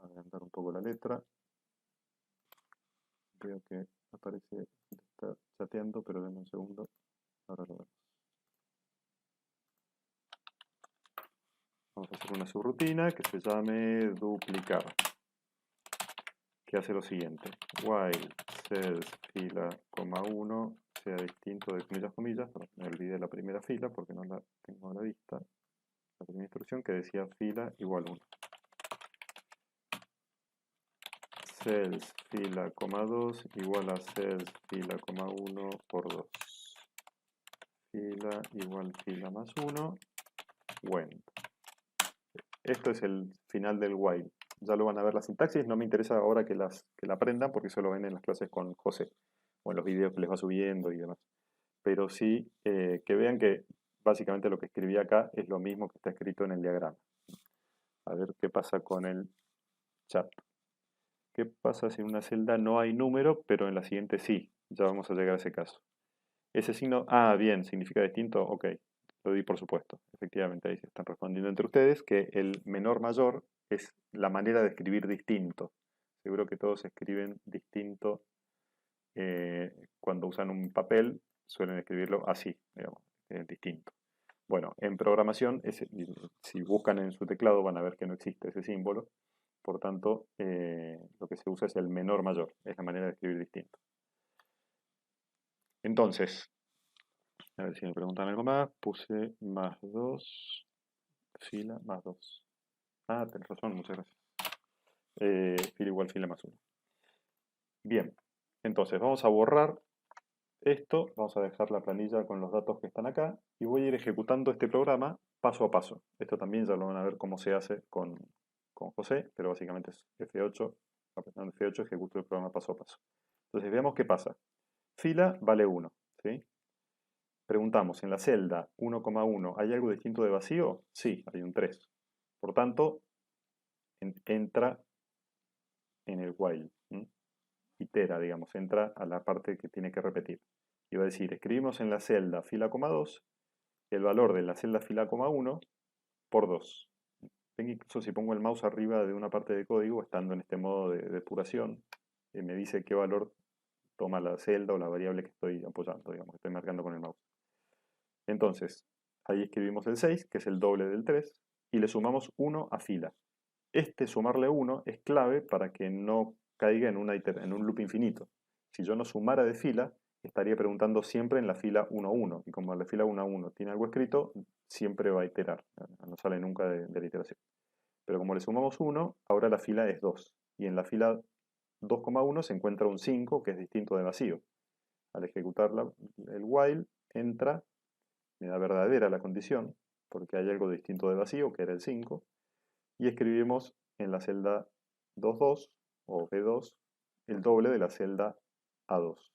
agrandar un poco la letra. Veo que aparece, está chateando, pero denme un segundo. Ahora lo vemos. Vamos a hacer una subrutina que se llame duplicar. Que hace lo siguiente. While cells fila, 1 sea distinto de comillas, comillas. Perdón, me olvidé la primera fila porque no la tengo a la vista. La primera instrucción que decía fila igual 1. Cells fila, 2 igual a cells fila, 1 por 2. Fila igual fila más 1. When. Esto es el final del while. Ya lo van a ver la sintaxis. No me interesa ahora que la aprendan porque eso lo ven en las clases con José o en los videos que les va subiendo y demás. Pero sí que vean que básicamente lo que escribí acá es lo mismo que está escrito en el diagrama. A ver qué pasa con el chat. ¿Qué pasa si en una celda no hay número, pero en la siguiente sí? Ya vamos a llegar a ese caso. Ese signo, bien, significa distinto, ok, lo di por supuesto. Efectivamente, ahí se están respondiendo entre ustedes que el menor mayor es la manera de escribir distinto. Seguro que todos escriben distinto cuando usan un papel, suelen escribirlo así, digamos, distinto. Bueno, en programación, si buscan en su teclado van a ver que no existe ese símbolo. Por tanto, lo que se usa es el menor mayor, es la manera de escribir distinto. Entonces, a ver si me preguntan algo más, puse más 2, fila más 2. Tenés razón, muchas gracias. Fila igual fila más 1. Bien, entonces vamos a borrar esto, vamos a dejar la planilla con los datos que están acá y voy a ir ejecutando este programa paso a paso. Esto también ya lo van a ver cómo se hace con José, pero básicamente es F8, apretando F8 ejecuto el programa paso a paso. Entonces veamos qué pasa. Fila vale 1, ¿sí? Preguntamos, en la celda 1,1, ¿hay algo distinto de vacío? Sí, hay un 3. Por tanto, entra en el while. Itera, digamos, entra a la parte que tiene que repetir. Y va a decir, escribimos en la celda fila, 2, el valor de la celda fila, 1 por 2. Incluso si pongo el mouse arriba de una parte de código, estando en este modo de depuración, me dice qué valor toma la celda o la variable que estoy apoyando, digamos, que estoy marcando con el mouse. Entonces, ahí escribimos el 6, que es el doble del 3, y le sumamos 1 a fila. Este sumarle 1 es clave para que no caiga en un loop infinito. Si yo no sumara de fila, estaría preguntando siempre en la fila 1.1. Y como la fila 1.1 tiene algo escrito, siempre va a iterar. No sale nunca de la iteración. Pero como le sumamos 1, ahora la fila es 2. Y en la fila 2,1 se encuentra un 5, que es distinto de vacío. Al ejecutar el while, entra, me da verdadera la condición, porque hay algo distinto de vacío, que era el 5. Y escribimos en la celda 2.2 o B2 el doble de la celda A2.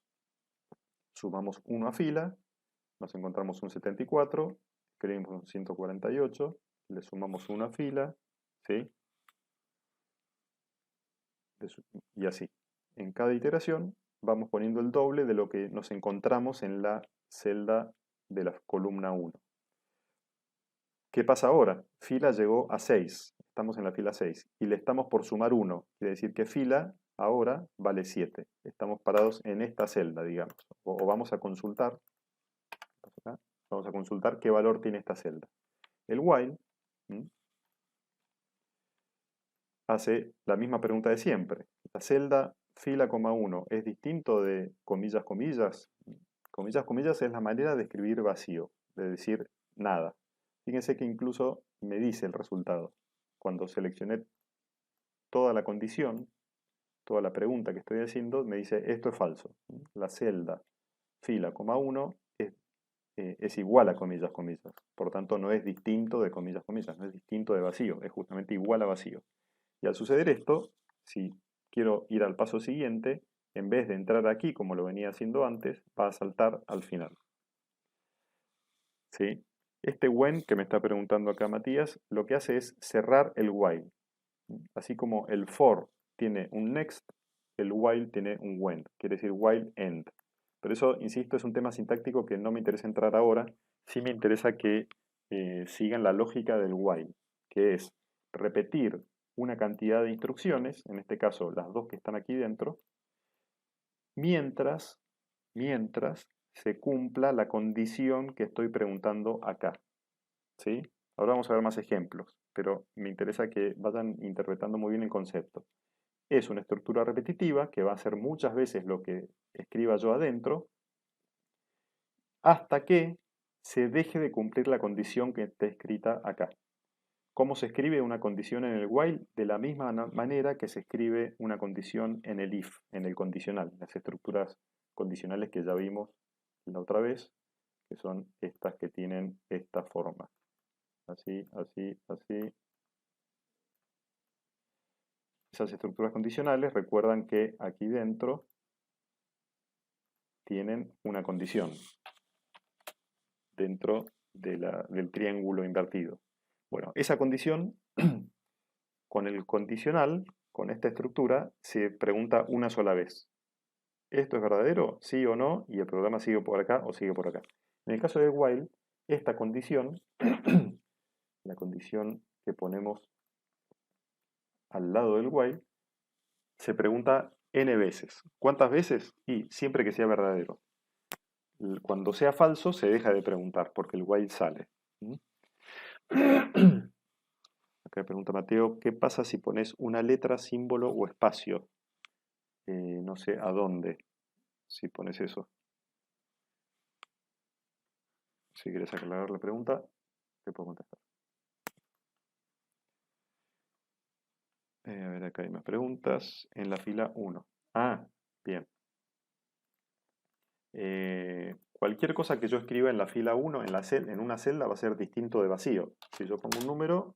Sumamos 1 a fila, nos encontramos un 74, escribimos un 148, le sumamos 1 a fila, ¿sí? Y así. En cada iteración vamos poniendo el doble de lo que nos encontramos en la celda de la columna 1. ¿Qué pasa ahora? Fila llegó a 6, estamos en la fila 6 y le estamos por sumar 1, quiere decir que fila ahora vale 7. Estamos parados en esta celda, digamos. O vamos a consultar, qué valor tiene esta celda. El while hace la misma pregunta de siempre. La celda fila, 1 es distinto de comillas, comillas. Comillas, comillas es la manera de escribir vacío, de decir nada. Fíjense que incluso me dice el resultado. Cuando seleccioné toda la condición, toda la pregunta que estoy haciendo, me dice esto es falso. La celda fila, 1 es igual a comillas, comillas. Por tanto, no es distinto de comillas, comillas, no es distinto de vacío, es justamente igual a vacío. Y al suceder esto, si quiero ir al paso siguiente, en vez de entrar aquí como lo venía haciendo antes, va a saltar al final. ¿Sí? Este when que me está preguntando acá Matías, lo que hace es cerrar el while. Así como el for tiene un next, el while tiene un when, quiere decir while end. Pero eso, insisto, es un tema sintáctico que no me interesa entrar ahora. Sí me interesa que sigan la lógica del while, que es repetir una cantidad de instrucciones, en este caso las dos que están aquí dentro, mientras se cumpla la condición que estoy preguntando acá. ¿Sí? Ahora vamos a ver más ejemplos, pero me interesa que vayan interpretando muy bien el concepto. Es una estructura repetitiva que va a hacer muchas veces lo que escriba yo adentro, hasta que se deje de cumplir la condición que está escrita acá. ¿Cómo se escribe una condición en el while? De la misma manera que se escribe una condición en el if, en el condicional, las estructuras condicionales que ya vimos la otra vez, que son estas que tienen esta forma. Así, así, así. Esas estructuras condicionales recuerdan que aquí dentro tienen una condición dentro del triángulo invertido. Bueno, esa condición, con el condicional, con esta estructura, se pregunta una sola vez. ¿Esto es verdadero? ¿Sí o no? Y el programa sigue por acá o sigue por acá. En el caso del while, esta condición, la condición que ponemos al lado del while, se pregunta n veces. ¿Cuántas veces? Y siempre que sea verdadero. Cuando sea falso se deja de preguntar porque el while sale. Acá pregunta Mateo, ¿qué pasa si pones una letra, símbolo o espacio? No sé a dónde si pones eso. Si quieres aclarar la pregunta, te puedo contestar. A ver, acá hay más preguntas. En la fila 1. Ah, bien. Cualquier cosa que yo escriba en la fila 1, en una celda, va a ser distinto de vacío. Si yo pongo un número,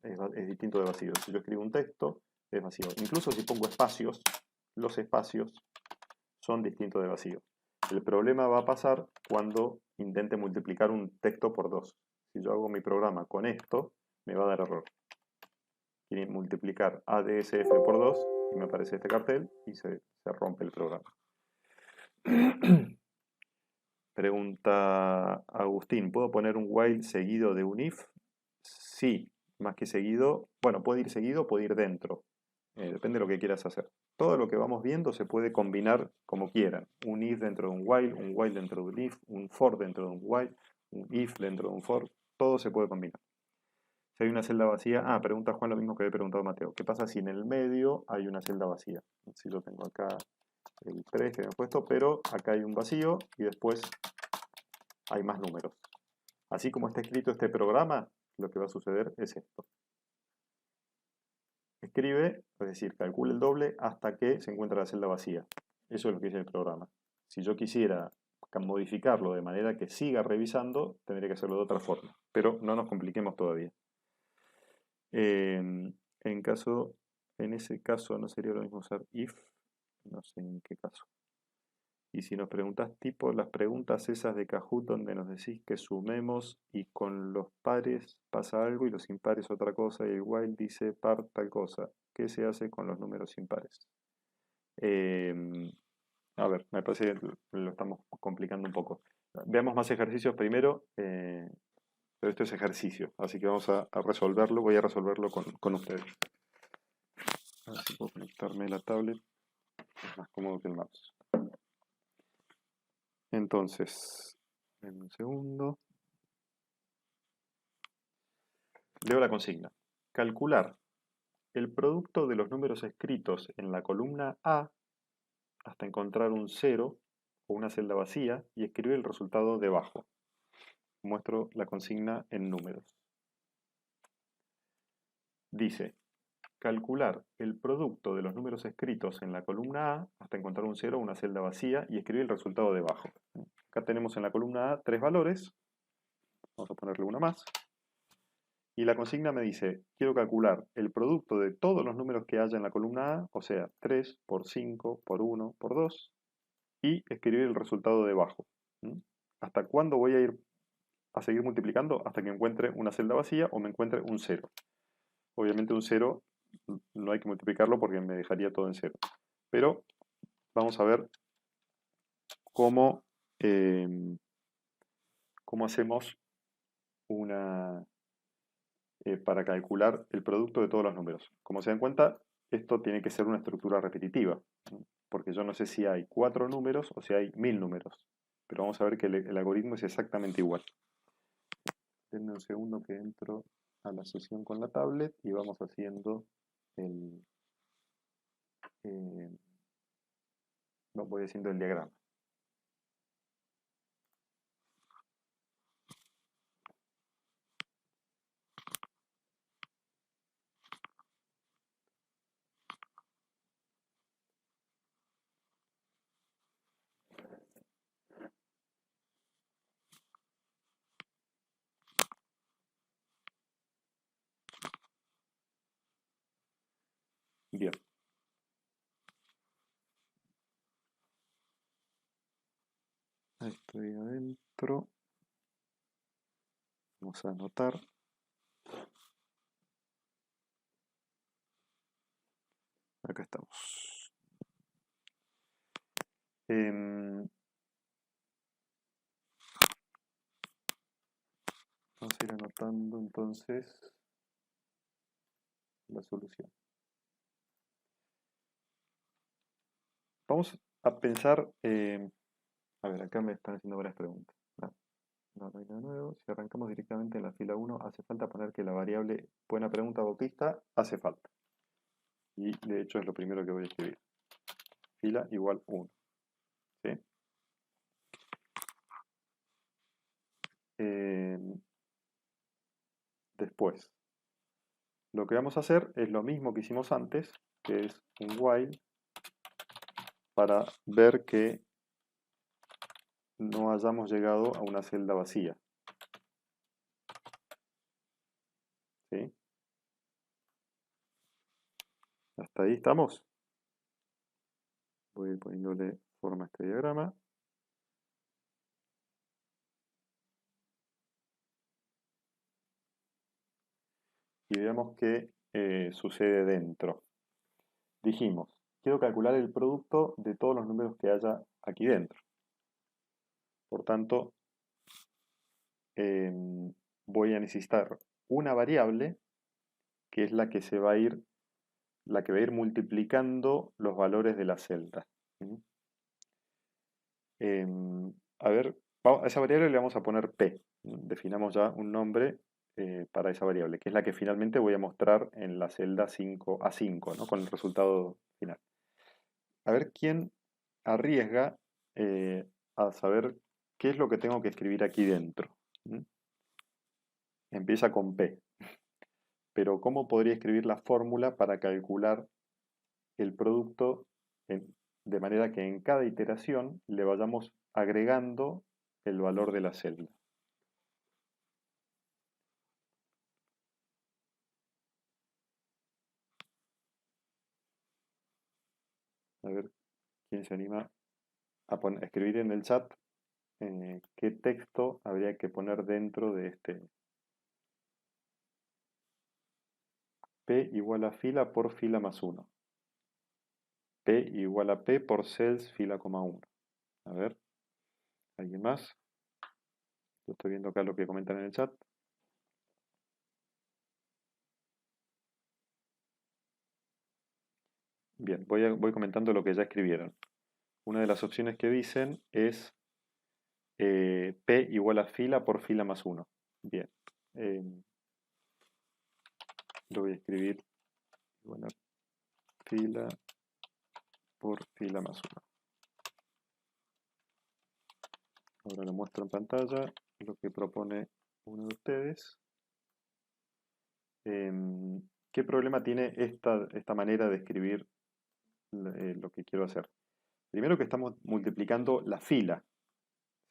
es distinto de vacío. Si yo escribo un texto, es vacío. Incluso si pongo espacios, los espacios son distintos de vacío. El problema va a pasar cuando intente multiplicar un texto por 2. Si yo hago mi programa con esto, me va a dar error. Quiere multiplicar ADSF por 2 y me aparece este cartel y se rompe el programa. Pregunta Agustín, ¿puedo poner un while seguido de un if? Sí, más que seguido. Bueno, puede ir seguido, puede ir dentro. Depende de lo que quieras hacer. Todo lo que vamos viendo se puede combinar como quieran. Un if dentro de un while dentro de un if, un for dentro de un while, un if dentro de un for. Todo se puede combinar. Si hay una celda vacía, pregunta Juan lo mismo que había preguntado Mateo. ¿Qué pasa si en el medio hay una celda vacía? Si yo tengo acá el 3 que habíamos puesto, pero acá hay un vacío y después hay más números. Así como está escrito este programa, lo que va a suceder es esto. Escribe, es decir, calcula el doble hasta que se encuentra la celda vacía. Eso es lo que dice el programa. Si yo quisiera modificarlo de manera que siga revisando, tendría que hacerlo de otra forma. Pero no nos compliquemos todavía. En ese caso no sería lo mismo usar if, no sé en qué caso. Y si nos preguntas tipo las preguntas esas de Kahoot donde nos decís que sumemos y con los pares pasa algo y los impares otra cosa y el while dice par tal cosa. ¿Qué se hace con los números impares? A ver, me parece que lo estamos complicando un poco. Veamos más ejercicios primero, pero esto es ejercicio, así que vamos a resolverlo. Voy a resolverlo con ustedes. A ver si puedo conectarme a la tablet. Es más cómodo que el mouse. Entonces, en un segundo. Leo la consigna. Calcular el producto de los números escritos en la columna A hasta encontrar un 0 o una celda vacía y escribir el resultado debajo. Muestro la consigna en números. Dice, calcular el producto de los números escritos en la columna A hasta encontrar un 0 o una celda vacía y escribir el resultado debajo. Acá tenemos en la columna A 3 valores. Vamos a ponerle una más. Y la consigna me dice, quiero calcular el producto de todos los números que haya en la columna A, o sea, 3 por 5 por 1 por 2, y escribir el resultado debajo. ¿Hasta cuándo voy a ir a seguir multiplicando? Hasta que encuentre una celda vacía o me encuentre un 0. Obviamente un 0 no hay que multiplicarlo porque me dejaría todo en 0. Pero vamos a ver cómo, cómo hacemos para calcular el producto de todos los números. Como se dan cuenta, esto tiene que ser una estructura repetitiva, porque yo no sé si hay 4 números o si hay 1000 números, pero vamos a ver que el algoritmo es exactamente igual. Denme un segundo que entro a la sesión con la tablet y vamos haciendo voy haciendo el diagrama. Bien. Estoy adentro. Vamos a anotar. Acá estamos. Vamos a ir anotando entonces la solución. Vamos a pensar, a ver, acá me están haciendo varias preguntas. No hay nada nuevo. Si arrancamos directamente en la fila 1, hace falta poner que la variable, buena pregunta Bautista, hace falta. Y de hecho es lo primero que voy a escribir. Fila igual 1. ¿Sí? Después, lo que vamos a hacer es lo mismo que hicimos antes, que es un while para ver que no hayamos llegado a una celda vacía. ¿Sí? ¿Hasta ahí estamos? Voy a ir poniéndole forma a este diagrama. Y veamos qué sucede dentro. Dijimos, quiero calcular el producto de todos los números que haya aquí dentro. Por tanto, voy a necesitar una variable que es la que va a ir multiplicando los valores de la celda. A ver, a esa variable le vamos a poner P. Definamos ya un nombre para esa variable, que es la que finalmente voy a mostrar en la celda 5A5, ¿no? Con el resultado final. A ver, ¿quién arriesga a saber qué es lo que tengo que escribir aquí dentro. ¿Mm? Empieza con P. Pero ¿cómo podría escribir la fórmula para calcular el producto de manera que en cada iteración le vayamos agregando el valor de la celda? A ver quién se anima a escribir en el chat qué texto habría que poner dentro de este P igual a fila por fila más 1. P igual a P por cells fila coma 1. A ver, ¿alguien más? Yo estoy viendo acá lo que comentan en el chat. Bien, voy comentando lo que ya escribieron. Una de las opciones que dicen es P igual a fila por fila más 1. Bien, eh, lo voy a escribir igual a fila por fila más 1. Ahora lo muestro en pantalla, lo que propone uno de ustedes. ¿Qué problema tiene esta manera de escribir lo que quiero hacer? Primero que estamos multiplicando la fila.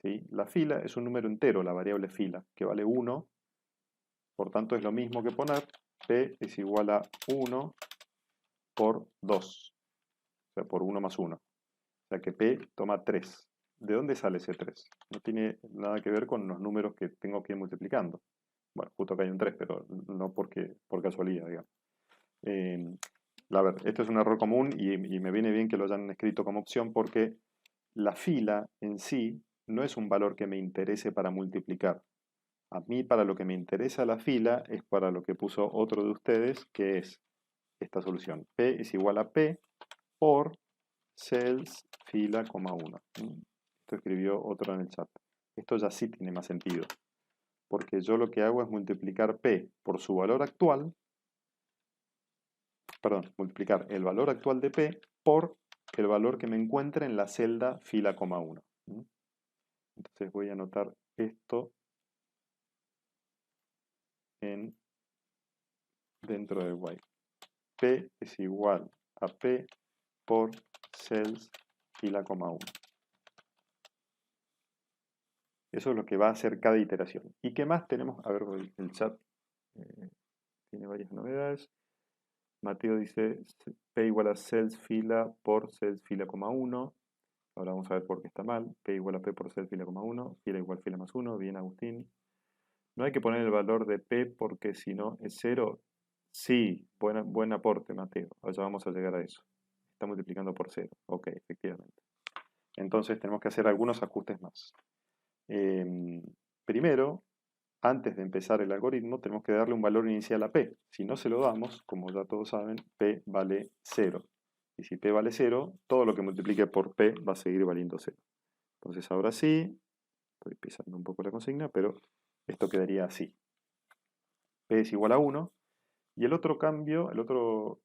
¿Sí? La fila es un número entero, la variable fila, que vale 1. Por tanto, es lo mismo que poner P es igual a 1 por 2. O sea, por 1 más 1. O sea que P toma 3. ¿De dónde sale ese 3? No tiene nada que ver con los números que tengo que ir multiplicando. Bueno, justo acá hay un 3, pero no por casualidad, digamos. A ver, esto es un error común y me viene bien que lo hayan escrito como opción porque la fila en sí no es un valor que me interese para multiplicar. A mí para lo que me interesa la fila es para lo que puso otro de ustedes, que es esta solución. P es igual a P por cells fila, 1. Esto escribió otro en el chat. Esto ya sí tiene más sentido, porque yo lo que hago es multiplicar P por su valor actual, perdón, multiplicar el valor actual de P por el valor que me encuentre en la celda fila, 1. Entonces voy a anotar esto dentro del while. P es igual a P por cells fila, 1. Eso es lo que va a hacer cada iteración. ¿Y qué más tenemos? A ver, el chat tiene varias novedades. Mateo dice P igual a cells fila por cells fila, 1. Ahora vamos a ver por qué está mal. P igual a P por cells fila, 1. Fila igual fila más 1. Bien, Agustín. No hay que poner el valor de P porque si no es 0. Sí, buen aporte, Mateo. Ahora vamos a llegar a eso. Está multiplicando por 0. Ok, efectivamente. Entonces tenemos que hacer algunos ajustes más. Primero, antes de empezar el algoritmo, tenemos que darle un valor inicial a P. Si no se lo damos, como ya todos saben, P vale 0. Y si P vale 0, todo lo que multiplique por P va a seguir valiendo 0. Entonces ahora sí, estoy pisando un poco la consigna, pero esto quedaría así. P es igual a 1. Y el otro cambio, lo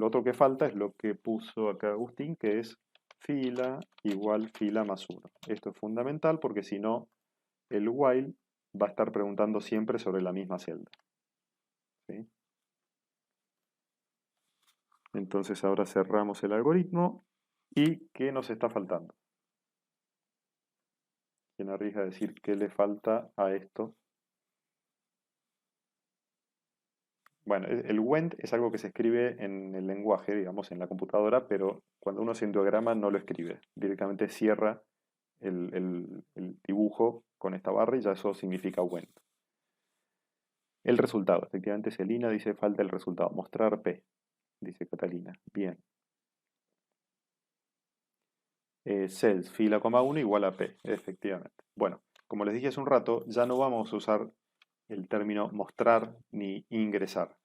otro que falta es lo que puso acá Agustín, que es fila igual fila más 1. Esto es fundamental porque si no, el while va a estar preguntando siempre sobre la misma celda. ¿Sí? Entonces ahora cerramos el algoritmo. ¿Y qué nos está faltando? ¿Quién arriesga a decir qué le falta a esto? Bueno, el went es algo que se escribe en el lenguaje, digamos, en la computadora, pero cuando uno hace un diagrama no lo escribe. Directamente cierra el dibujo con esta barra y ya eso significa went. El resultado, efectivamente, Celina dice falta el resultado. Mostrar P, dice Catalina. Bien. Cells fila, 1 igual a P, efectivamente. Bueno, como les dije hace un rato, ya no vamos a usar el término mostrar ni ingresar,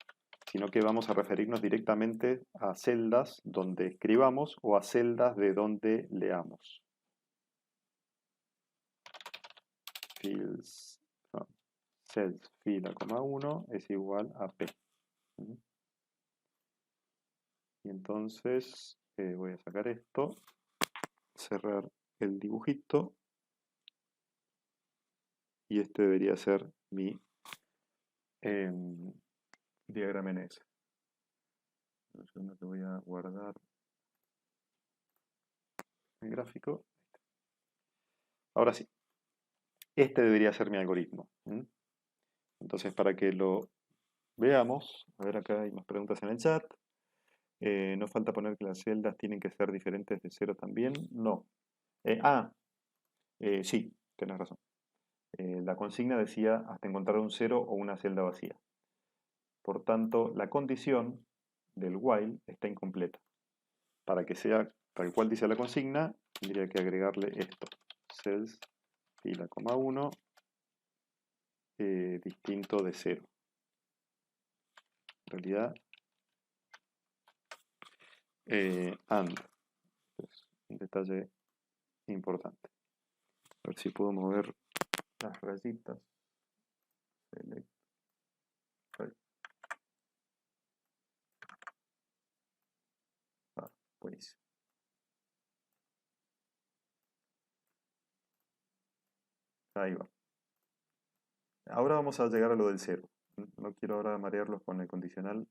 sino que vamos a referirnos directamente a celdas donde escribamos o a celdas de donde leamos. Fields, no, cells fila, 1 es igual a P. Y entonces voy a sacar esto. cerrar el dibujito. Y este debería ser mi diagrama NS. Un segundo que voy a guardar el gráfico. Ahora sí, este debería ser mi algoritmo. Entonces, para que lo veamos, a ver, acá hay más preguntas en el chat. No falta poner que las celdas tienen que ser diferentes de 0 también. No. Sí, tenés razón. La consigna decía hasta encontrar un 0 o una celda vacía. Por tanto, la condición del while está incompleta. Para que sea tal cual dice la consigna, tendría que agregarle esto. Cells, fila, coma 1, distinto de 0. En realidad, and. Es un detalle importante. A ver si puedo mover las rayitas. Select, right. Buenísimo. Ahí va. Ahora vamos a llegar a lo del 0. No quiero ahora marearlos con el condicional,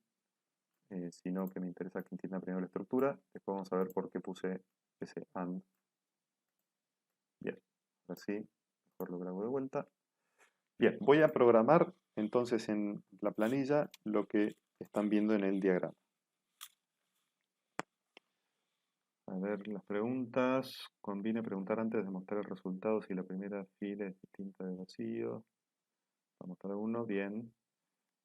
sino que me interesa que entiendan primero la estructura. Después vamos a ver por qué puse ese AND. Bien, así mejor lo grabo de vuelta. Bien, voy a programar entonces en la planilla lo que están viendo en el diagrama. A ver, las preguntas. Conviene preguntar antes de mostrar el resultado si la primera fila es distinta de vacío. Vamos a mostrar uno, bien.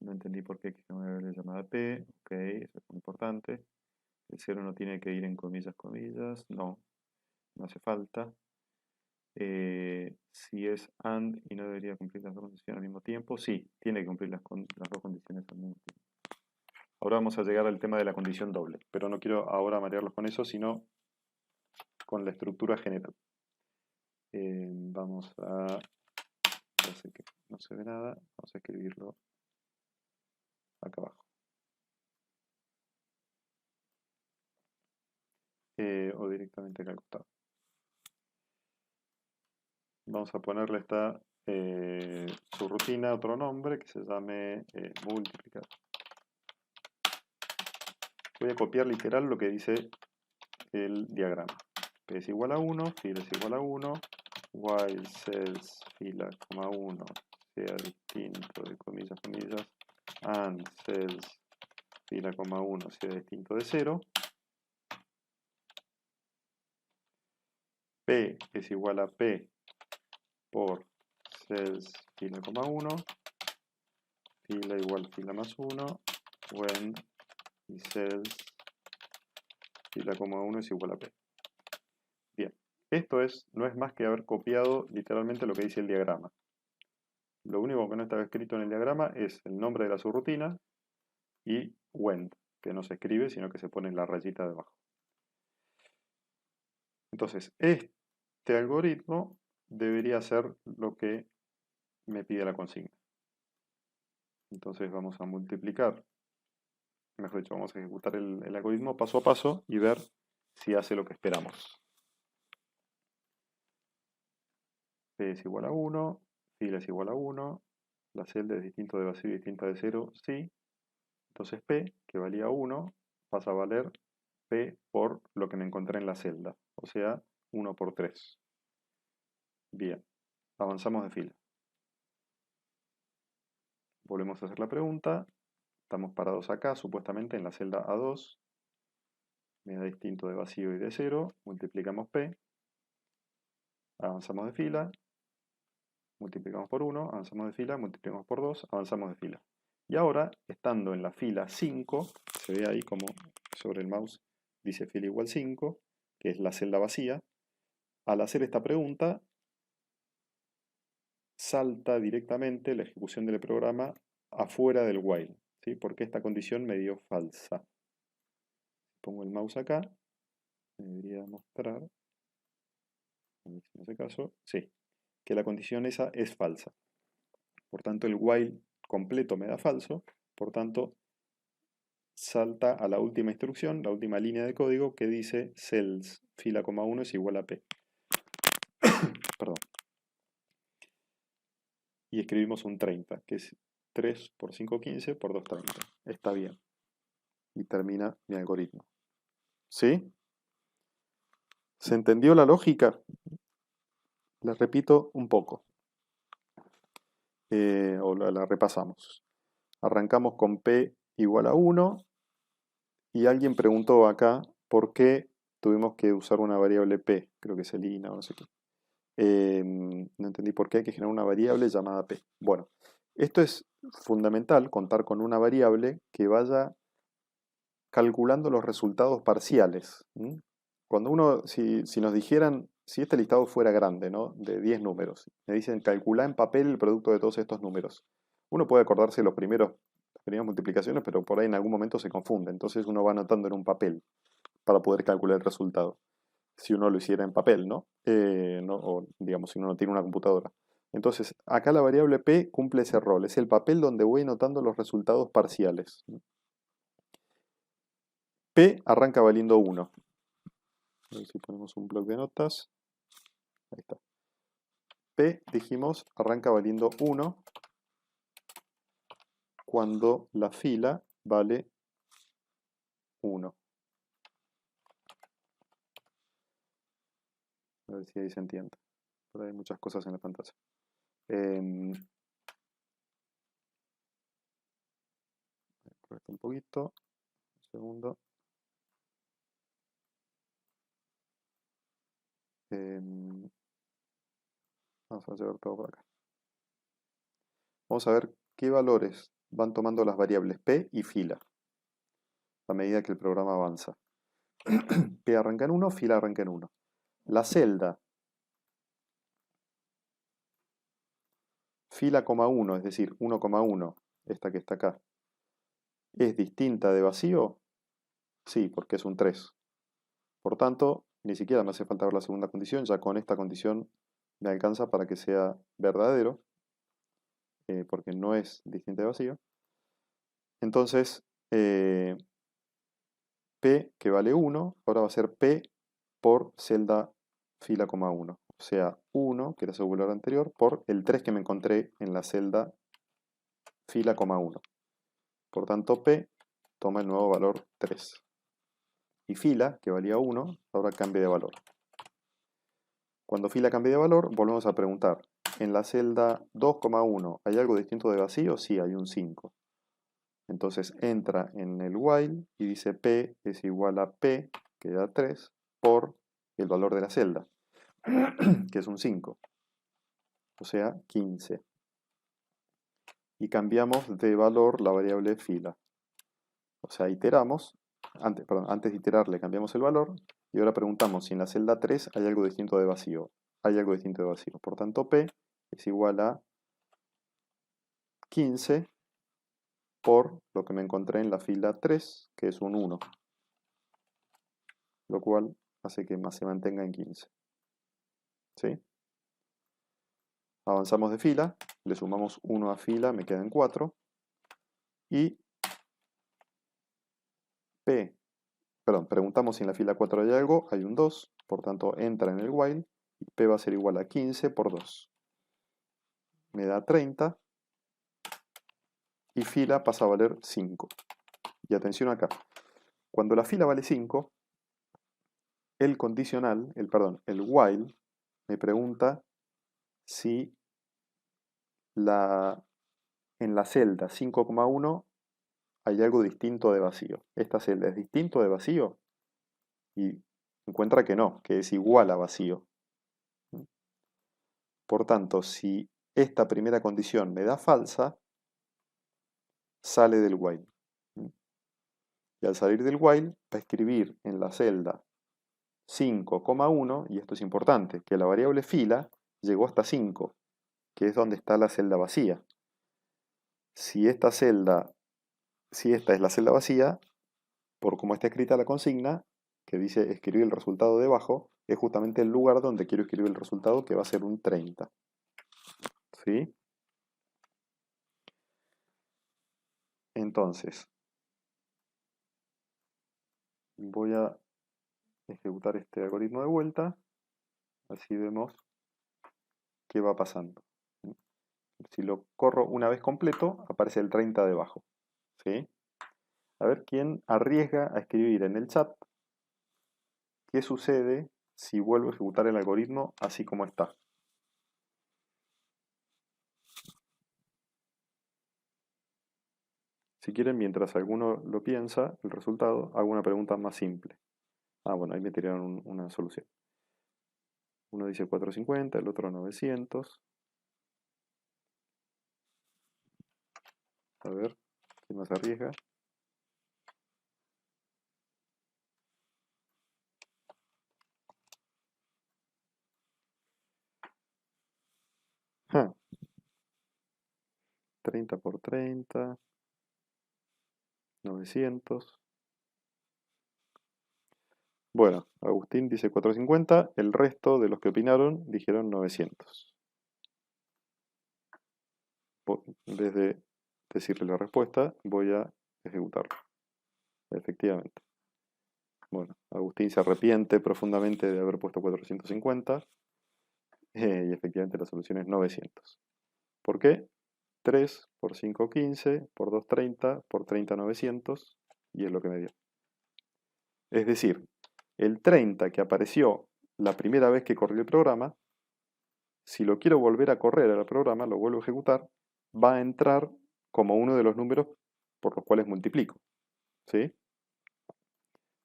No entendí por qué quise mover la llamada P. Ok, eso es muy importante. El 0 no tiene que ir en comillas, comillas. No, no hace falta. Si es AND y no debería cumplir las dos condiciones al mismo tiempo. Sí, tiene que cumplir las dos condiciones al mismo tiempo. Ahora vamos a llegar al tema de la condición doble, pero no quiero ahora marearlos con eso, sino con la estructura general. Vamos a... Ya sé que no se ve nada, vamos a escribirlo acá abajo. O directamente acá al costado. Vamos a ponerle esta subrutina, otro nombre que se llame multiplicar. Voy a copiar literal lo que dice el diagrama. P es igual a 1, fila es igual a 1, while cells fila, coma 1 sea distinto de comillas, comillas, and cells fila, coma 1 sea distinto de 0. P es igual a P por cells fila, coma 1, fila igual fila más 1, when y cells fila, coma 1 es igual a P. Bien, esto no es más que haber copiado literalmente lo que dice el diagrama. Lo único que no estaba escrito en el diagrama es el nombre de la subrutina y when, que no se escribe, sino que se pone en la rayita de abajo. Entonces, este algoritmo debería ser lo que me pide la consigna. Entonces vamos a multiplicar, mejor dicho, vamos a ejecutar el algoritmo paso a paso y ver si hace lo que esperamos. P es igual a 1, fila es igual a 1, la celda es distinto de vacío y distinta de 0, sí. Entonces P, que valía 1, pasa a valer P por lo que me encontré en la celda, o sea, 1 por 3. Bien, avanzamos de fila. Volvemos a hacer la pregunta. Estamos parados acá, supuestamente en la celda A2. Me da distinto de vacío y de 0. Multiplicamos P. Avanzamos de fila. Multiplicamos por 1. Avanzamos de fila. Multiplicamos por 2. Avanzamos de fila. Y ahora, estando en la fila 5, se ve ahí como sobre el mouse dice fila igual 5, que es la celda vacía. Al hacer esta pregunta, salta directamente la ejecución del programa afuera del while, ¿sí? Porque esta condición me dio falsa. Pongo el mouse acá, me debería mostrar, a ver si me hace caso, sí, que la condición esa es falsa. Por tanto, el while completo me da falso, por tanto, salta a la última instrucción, la última línea de código que dice cells, fila, coma 1 es igual a P. Perdón. Y escribimos un 30, que es 3 por 5, 15 por 2, 30. Está bien. Y termina mi algoritmo. ¿Sí? ¿Se entendió la lógica? La repito un poco. O la repasamos. Arrancamos con P igual a 1. Y alguien preguntó acá por qué tuvimos que usar una variable P. Creo que es el INA o no sé qué. No entendí por qué hay que generar una variable llamada P. Bueno, esto es fundamental, contar con una variable que vaya calculando los resultados parciales. Cuando si nos dijeran, si este listado fuera grande, ¿no? De 10 números, me dicen calcula en papel el producto de todos estos números. Uno puede acordarse las primeras multiplicaciones, pero por ahí en algún momento se confunde. Entonces uno va anotando en un papel para poder calcular el resultado. Si uno lo hiciera en papel, ¿no? O digamos, si uno no tiene una computadora. Entonces, acá la variable P cumple ese rol. Es el papel donde voy anotando los resultados parciales. P arranca valiendo 1. A ver si ponemos un bloc de notas. Ahí está. P, dijimos, arranca valiendo 1 cuando la fila vale 1. A ver si ahí se entiende. Por ahí hay muchas cosas en la pantalla. Correcto un poquito. Un segundo. Vamos a llevar todo por acá. Vamos a ver qué valores van tomando las variables P y fila a medida que el programa avanza. P arranca en 1, fila arranca en 1. La celda fila, 1, es decir, 1,1, esta que está acá, ¿es distinta de vacío? Sí, porque es un 3. Por tanto, ni siquiera me hace falta ver la segunda condición, ya con esta condición me alcanza para que sea verdadero, porque no es distinta de vacío. Entonces, P, que vale 1, ahora va a ser P por celda fila, 1. O sea, 1, que era su valor anterior, por el 3 que me encontré en la celda fila, 1. Por tanto, P toma el nuevo valor 3. Y fila, que valía 1, ahora cambia de valor. Cuando fila cambie de valor, volvemos a preguntar. En la celda 2,1, ¿hay algo distinto de vacío? Sí, hay un 5. Entonces entra en el while y dice P es igual a P, que da 3, por el valor de la celda, que es un 5. O sea, 15. Y cambiamos de valor la variable fila. O sea, iteramos, antes de iterar le cambiamos el valor, y ahora preguntamos si en la celda 3 hay algo distinto de vacío. Hay algo distinto de vacío. Por tanto, P es igual a 15 por lo que me encontré en la fila 3, que es un 1. Lo cual hace que más se mantenga en 15. ¿Sí? Avanzamos de fila, le sumamos 1 a fila, me quedan 4. Y preguntamos si en la fila 4 hay algo, hay un 2, por tanto entra en el while, y P va a ser igual a 15 por 2. Me da 30, y fila pasa a valer 5. Y atención acá, cuando la fila vale 5, el condicional, el while, me pregunta si en la celda 5,1 hay algo distinto de vacío. ¿Esta celda es distinto de vacío? Y encuentra que no, que es igual a vacío. Por tanto, si esta primera condición me da falsa, sale del while. Y al salir del while, va a escribir en la celda 5,1, y esto es importante, que la variable fila llegó hasta 5, que es donde está la celda vacía. Si esta es la celda vacía, por cómo está escrita la consigna, que dice escribir el resultado debajo, es justamente el lugar donde quiero escribir el resultado, que va a ser un 30. ¿Sí? Entonces, Voy a ejecutar este algoritmo de vuelta, así vemos qué va pasando. Si lo corro una vez completo, aparece el 30 debajo. ¿Sí? A ver quién arriesga a escribir en el chat qué sucede si vuelvo a ejecutar el algoritmo así como está. Si quieren, mientras alguno lo piensa, el resultado, hago una pregunta más simple. Ah, bueno, ahí me tiraron una solución. Uno dice 450, el otro 900. A ver, ¿quién más arriesga? Ja, 30 por 30, 900. Bueno, Agustín dice 450, el resto de los que opinaron dijeron 900. En vez de decirle la respuesta, voy a ejecutarlo. Efectivamente. Bueno, Agustín se arrepiente profundamente de haber puesto 450 y efectivamente la solución es 900. ¿Por qué? 3 por 5, 15, por 2, 30, por 30, 900 y es lo que me dio. Es decir, el 30 que apareció la primera vez que corrí el programa, si lo quiero volver a correr al programa, lo vuelvo a ejecutar, va a entrar como uno de los números por los cuales multiplico. ¿Sí?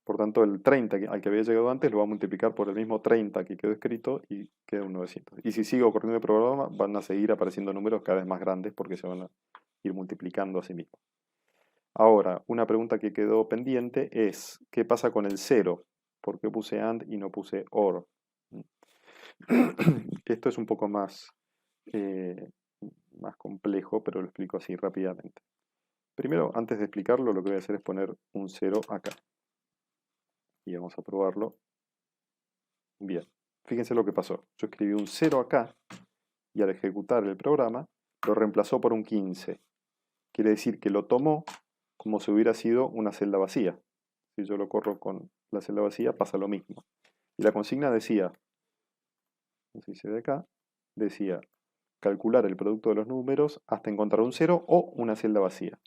Por tanto, el 30 al que había llegado antes lo va a multiplicar por el mismo 30 que quedó escrito y queda un 900. Y si sigo corriendo el programa, van a seguir apareciendo números cada vez más grandes porque se van a ir multiplicando a sí mismos. Ahora, una pregunta que quedó pendiente es, ¿qué pasa con el 0? ¿Por qué puse AND y no puse OR? Esto es un poco eh, más complejo, pero lo explico así rápidamente. Primero, antes de explicarlo, lo que voy a hacer es poner un 0 acá. Y vamos a probarlo. Bien, fíjense lo que pasó. Yo escribí un 0 acá y al ejecutar el programa lo reemplazó por un 15. Quiere decir que lo tomó como si hubiera sido una celda vacía. Si yo lo corro con la celda vacía, pasa lo mismo. Y la consigna decía, no sé si se ve acá, decía calcular el producto de los números hasta encontrar un 0 o una celda vacía.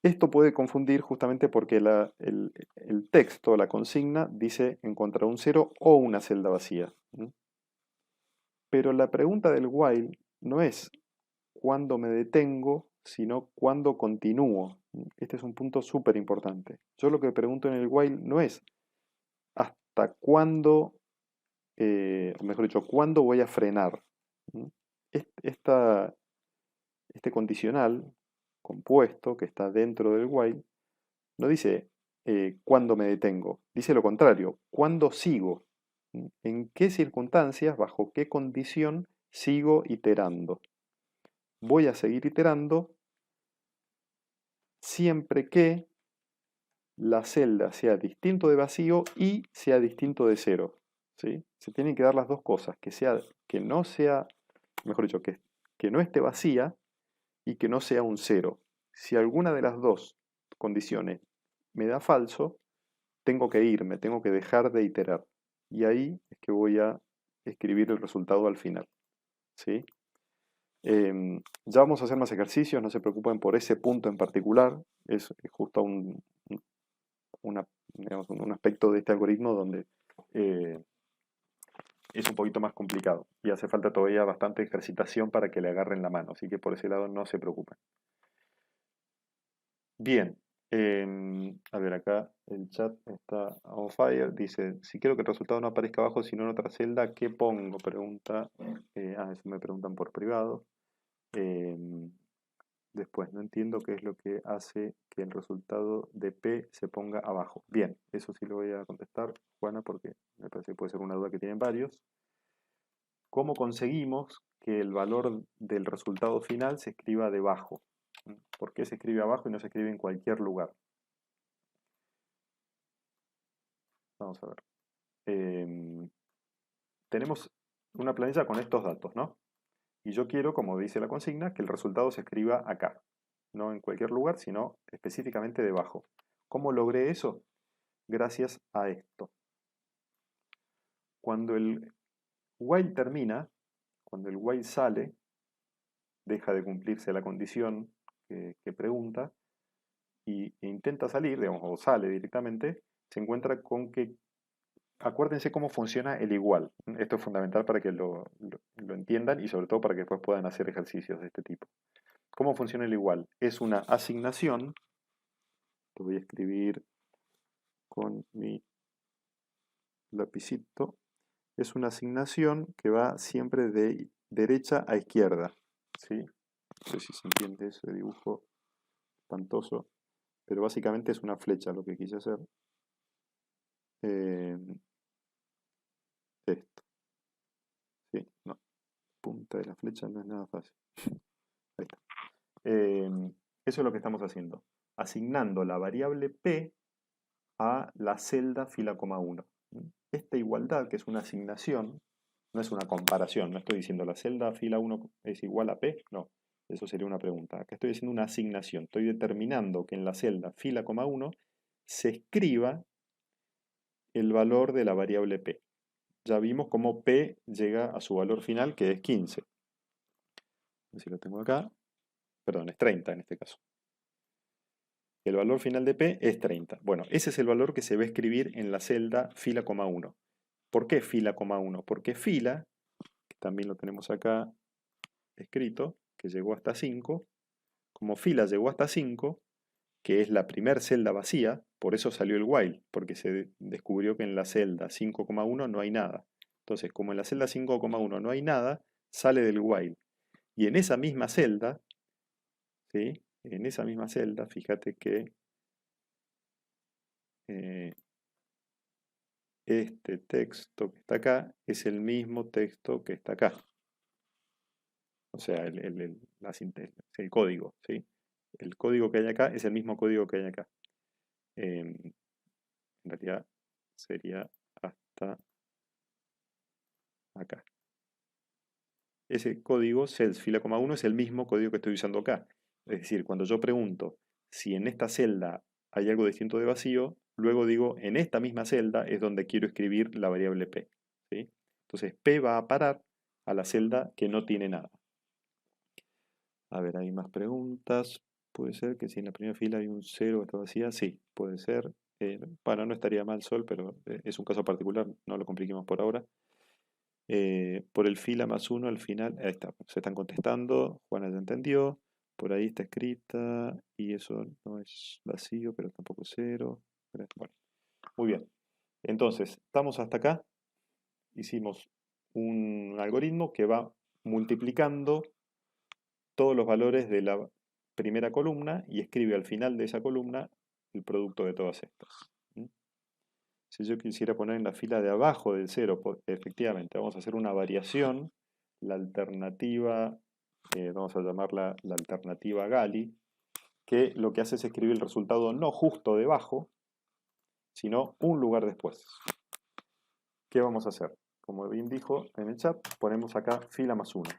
Esto puede confundir justamente porque el texto, la consigna, dice encontrar un 0 o una celda vacía. Pero la pregunta del while no es cuándo me detengo, sino cuándo continúo. Este es un punto súper importante. Yo lo que pregunto en el while no es hasta cuándo, o mejor dicho, cuándo voy a frenar. Este condicional compuesto que está dentro del while no dice cuándo me detengo, dice lo contrario, cuándo sigo, en qué circunstancias, bajo qué condición sigo iterando. Voy a seguir iterando siempre que la celda sea distinto de vacío y sea distinto de cero. ¿Sí? Se tienen que dar las dos cosas, que no sea, mejor dicho, que no esté vacía y que no sea un cero. Si alguna de las dos condiciones me da falso, tengo que irme, tengo que dejar de iterar. Y ahí es que voy a escribir el resultado al final. ¿Sí? Ya vamos a hacer más ejercicios, no se preocupen por ese punto en particular. Es justo digamos, un aspecto de este algoritmo donde eh, es un poquito más complicado y hace falta todavía bastante ejercitación para que le agarren la mano. Así que por ese lado no se preocupen. Bien, a ver, acá el chat está on fire. Dice, si quiero que el resultado no aparezca abajo, sino en otra celda, ¿qué pongo? Pregunta. Eso me preguntan por privado. Em, Después, no entiendo qué es lo que hace que el resultado de P se ponga abajo. Bien, eso sí lo voy a contestar, Juana, porque me parece que puede ser una duda que tienen varios. ¿Cómo conseguimos que el valor del resultado final se escriba debajo? ¿Por qué se escribe abajo y no se escribe en cualquier lugar? Vamos a ver. Tenemos una planilla con estos datos, ¿no? Y yo quiero, como dice la consigna, que el resultado se escriba acá. No en cualquier lugar, sino específicamente debajo. ¿Cómo logré eso? Gracias a esto. Cuando el while termina, cuando el while sale, deja de cumplirse la condición que pregunta e intenta salir, digamos, o sale directamente, se encuentra con que, acuérdense cómo funciona el igual. Esto es fundamental para que lo entiendan y sobre todo para que después puedan hacer ejercicios de este tipo. ¿Cómo funciona el igual? Es una asignación, lo voy a escribir con mi lapicito, es una asignación que va siempre de derecha a izquierda, ¿sí? No sé si se entiende ese dibujo espantoso, pero básicamente es una flecha lo que quise hacer. Esto, ¿sí? No, punta de la flecha no es nada fácil. Ahí está. Eso es lo que estamos haciendo, asignando la variable p a la celda fila coma 1. Esta igualdad, que es una asignación, no es una comparación, no estoy diciendo la celda fila 1 es igual a p, no, eso sería una pregunta. Acá estoy haciendo una asignación, estoy determinando que en la celda fila coma 1 se escriba el valor de la variable p. Ya vimos cómo p llega a su valor final, que es 15. Si lo tengo acá, perdón, es 30 en este caso. El valor final de P es 30. Bueno, ese es el valor que se va a escribir en la celda fila, coma 1. ¿Por qué fila, coma 1? Porque fila, que también lo tenemos acá escrito, que llegó hasta 5, como fila llegó hasta 5, que es la primer celda vacía, por eso salió el while, porque se descubrió que en la celda 5,1 no hay nada. Entonces, como en la celda 5,1 no hay nada, sale del while. Y en esa misma celda, ¿sí? En esa misma celda, fíjate que este texto que está acá es el mismo texto que está acá. O sea, el código, ¿sí? El código que hay acá es el mismo código que hay acá. En realidad sería hasta acá. Ese código, cells fila, coma 1, es el mismo código que estoy usando acá. Es decir, cuando yo pregunto si en esta celda hay algo distinto de vacío, luego digo, en esta misma celda es donde quiero escribir la variable p, ¿sí? Entonces, p va a parar a la celda que no tiene nada. A ver, hay más preguntas. ¿Puede ser que si en la primera fila hay un 0 está vacía? Sí, puede ser. Bueno, no estaría mal Sol, pero es un caso particular, no lo compliquemos por ahora. Por el fila más 1 al final, ahí está, se están contestando, Juana ya entendió, por ahí está escrita y eso no es vacío, pero tampoco es 0. Bueno, muy bien. Entonces, estamos hasta acá, hicimos un algoritmo que va multiplicando todos los valores de la primera columna y escribe al final de esa columna el producto de todas estas. Si yo quisiera poner en la fila de abajo del 0, efectivamente, vamos a hacer una variación, la alternativa, vamos a llamarla la alternativa Gali, que lo que hace es escribir el resultado no justo debajo, sino un lugar después. ¿Qué vamos a hacer? Como bien dijo en el chat, ponemos acá fila más 1.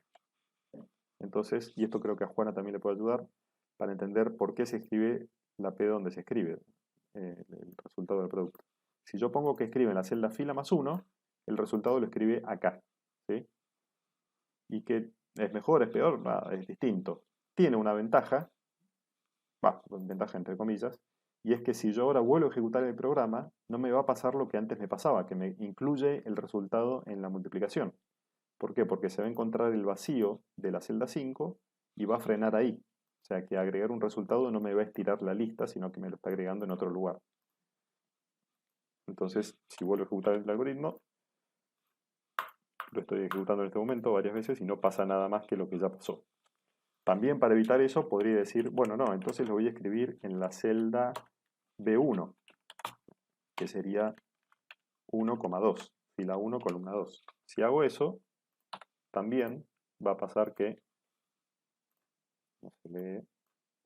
Entonces, y esto creo que a Juana también le puede ayudar para entender por qué se escribe la P donde se escribe el resultado del producto. Si yo pongo que escribe en la celda fila más 1, el resultado lo escribe acá, ¿sí? ¿Y qué es mejor, es peor? Nada, es distinto. Tiene una ventaja, ventaja entre comillas, y es que si yo ahora vuelvo a ejecutar el programa, no me va a pasar lo que antes me pasaba, que me incluye el resultado en la multiplicación. ¿Por qué? Porque se va a encontrar el vacío de la celda 5 y va a frenar ahí. O sea que agregar un resultado no me va a estirar la lista, sino que me lo está agregando en otro lugar. Entonces, si vuelvo a ejecutar el algoritmo, lo estoy ejecutando en este momento varias veces y no pasa nada más que lo que ya pasó. También para evitar eso podría decir, bueno, no, entonces lo voy a escribir en la celda B1, que sería 1,2, fila 1, columna 2. Si hago eso, también va a pasar que, no se lee,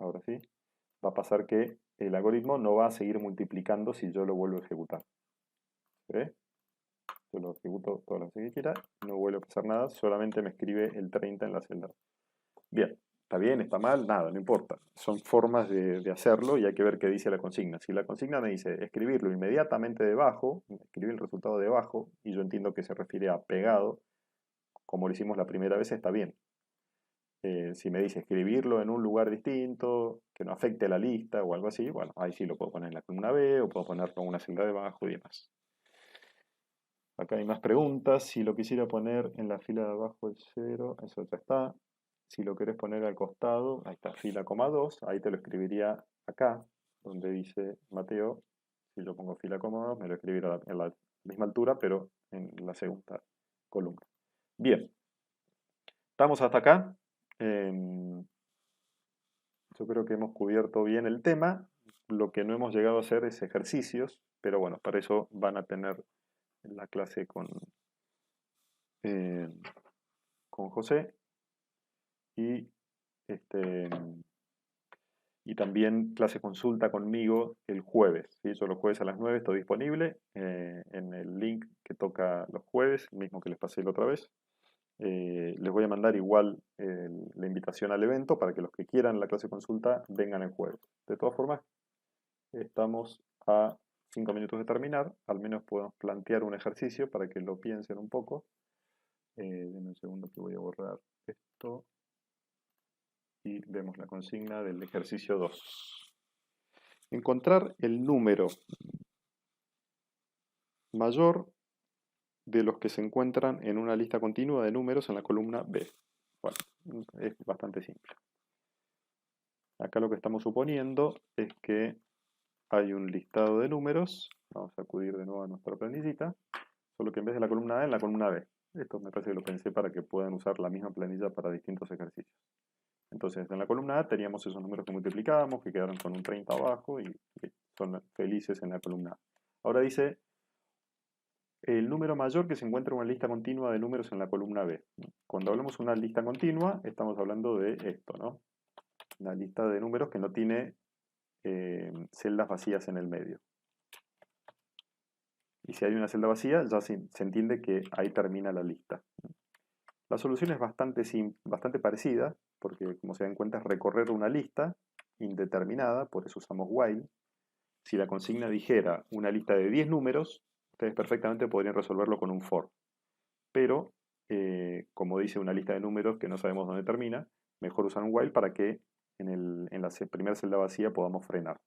ahora sí, va a pasar que el algoritmo no va a seguir multiplicando si yo lo vuelvo a ejecutar. ¿Ve? Yo lo ejecuto todas las veces que quiera, no vuelve a pasar nada, solamente me escribe el 30 en la celda. Bien, ¿Está bien? ¿Está mal? Nada, no importa. Son formas de hacerlo y hay que ver qué dice la consigna. Si la consigna me dice escribirlo inmediatamente debajo, escribir el resultado debajo, y yo entiendo que se refiere a pegado, como lo hicimos la primera vez, está bien. Si me dice escribirlo en un lugar distinto, que no afecte la lista o algo así, bueno, ahí sí lo puedo poner en la columna B o puedo ponerlo en una celda debajo y demás. Acá hay más preguntas. Si lo quisiera poner en la fila de abajo el 0, eso ya está. Si lo querés poner al costado, ahí está, fila, coma 2, ahí te lo escribiría acá, donde dice Mateo. Si yo pongo fila, coma 2, me lo escribirá en la misma altura, pero en la segunda columna. Bien, estamos hasta acá. Yo creo que hemos cubierto bien el tema. Lo que no hemos llegado a hacer es ejercicios, pero bueno, para eso van a tener la clase eh, con José y, este, y también clase consulta conmigo el jueves. ¿Sí? Yo los jueves a las 9 estoy disponible en el link que toca los jueves, el mismo que les pasé la otra vez. Les voy a mandar igual la invitación al evento para que los que quieran la clase consulta vengan el jueves. De todas formas, estamos a 5 minutos de terminar, al menos podemos plantear un ejercicio para que lo piensen un poco. Denme un segundo que voy a borrar esto y vemos la consigna del ejercicio 2. Encontrar el número mayor de los que se encuentran en una lista continua de números en la columna B. Bueno, es bastante simple. Acá lo que estamos suponiendo es que hay un listado de números. Vamos a acudir de nuevo a nuestra planillita. Solo que en vez de la columna A, en la columna B. Esto me parece que lo pensé para que puedan usar la misma planilla para distintos ejercicios. Entonces, en la columna A teníamos esos números que multiplicábamos, que quedaron con un 30 abajo y son felices en la columna A. Ahora dice el número mayor que se encuentra en una lista continua de números en la columna B. Cuando hablamos de una lista continua, estamos hablando de esto, ¿no? Una lista de números que no tiene celdas vacías en el medio. Y si hay una celda vacía, ya se entiende que ahí termina la lista. La solución es bastante parecida, porque como se dan cuenta es recorrer una lista indeterminada, por eso usamos while. Si la consigna dijera una lista de 10 números, ustedes perfectamente podrían resolverlo con un for. Pero, como dice una lista de números que no sabemos dónde termina, mejor usar un while para que en la primera celda vacía podamos frenar.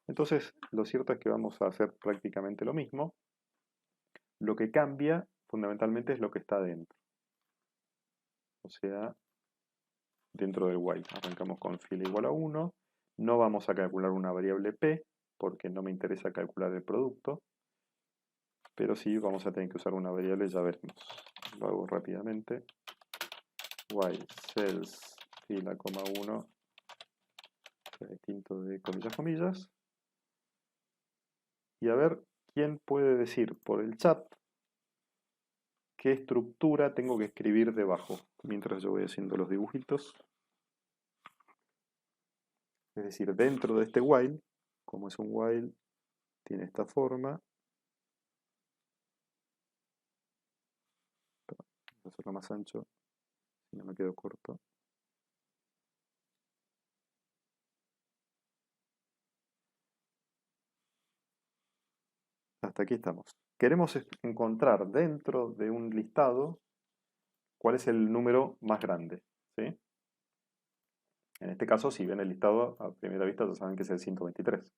Entonces, lo cierto es que vamos a hacer prácticamente lo mismo. Lo que cambia fundamentalmente es lo que está dentro. O sea, dentro del while. Arrancamos con fila igual a 1. No vamos a calcular una variable p, porque no me interesa calcular el producto. Pero sí vamos a tener que usar una variable, ya veremos. Lo hago rápidamente. While cells fila, coma 1, distinto de comillas, comillas. Y a ver quién puede decir por el chat qué estructura tengo que escribir debajo, mientras yo voy haciendo los dibujitos. Es decir, dentro de este while, como es un while, tiene esta forma. Voy a hacerlo más ancho, si no me quedo corto. Hasta aquí estamos. Queremos encontrar dentro de un listado cuál es el número más grande, ¿sí? En este caso, si ven el listado a primera vista, ya saben que es el 123.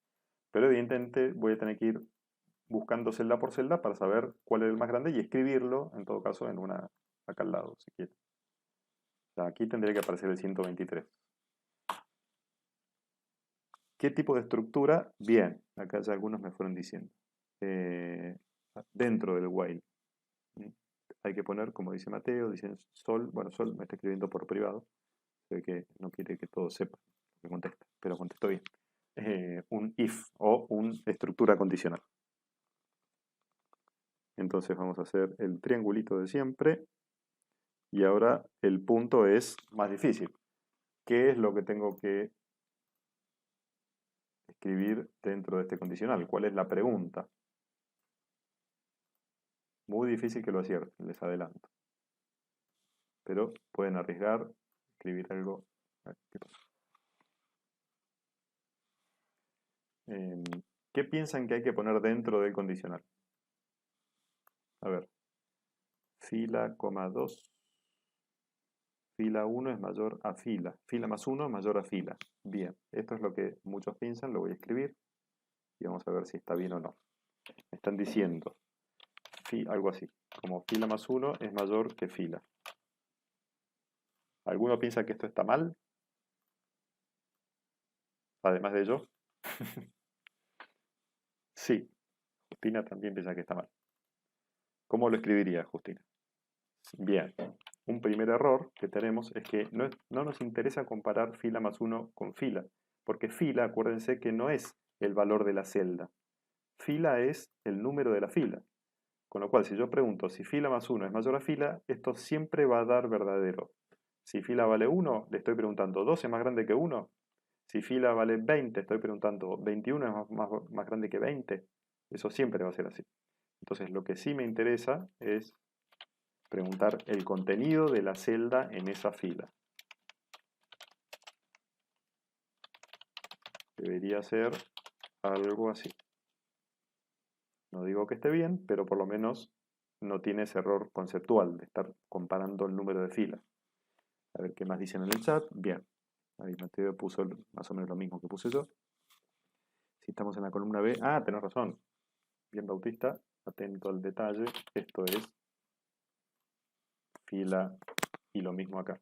Pero evidentemente voy a tener que ir buscando celda por celda para saber cuál es el más grande y escribirlo, en todo caso, en una acá al lado, si quieren. O sea, aquí tendría que aparecer el 123. ¿Qué tipo de estructura? Bien, acá ya algunos me fueron diciendo. Dentro del while. Hay que poner, como dice Mateo, dicen Sol, bueno, Sol me está escribiendo por privado, sé que no quiere que todos sepan lo que contesta, pero contestó bien. Un if o una estructura condicional. Entonces vamos a hacer el triangulito de siempre y ahora el punto es más difícil. ¿Qué es lo que tengo que escribir dentro de este condicional? ¿Cuál es la pregunta? Muy difícil que lo acierten, les adelanto. Pero pueden arriesgar, escribir algo A ver, ¿qué pasó? ¿Qué piensan que hay que poner dentro del condicional? A ver, fila, coma 2. Fila 1 es mayor a fila. Fila más 1 es mayor a fila. Bien, esto es lo que muchos piensan, lo voy a escribir y vamos a ver si está bien o no. Me están diciendo algo así, como fila más 1 es mayor que fila. ¿Alguno piensa que esto está mal? Además de yo. Sí, Justina también piensa que está mal. ¿Cómo lo escribiría, Justina? Bien, un primer error que tenemos es que no nos interesa comparar fila más 1 con fila, porque fila, acuérdense que no es el valor de la celda. Fila es el número de la fila. Con lo cual, si yo pregunto si fila más 1 es mayor a fila, esto siempre va a dar verdadero. Si fila vale 1, le estoy preguntando 2 es más grande que 1. Si fila vale 20, estoy preguntando 21 es más grande que 20. Eso siempre va a ser así. Entonces, lo que sí me interesa es preguntar el contenido de la celda en esa fila. Debería ser algo así. No digo que esté bien, pero por lo menos no tiene ese error conceptual de estar comparando el número de filas. A ver qué más dicen en el chat. Bien. Ahí Mateo puso más o menos lo mismo que puse yo. Si estamos en la columna B. Ah, tenés razón. Bien, Bautista. Atento al detalle. Esto es fila y lo mismo acá.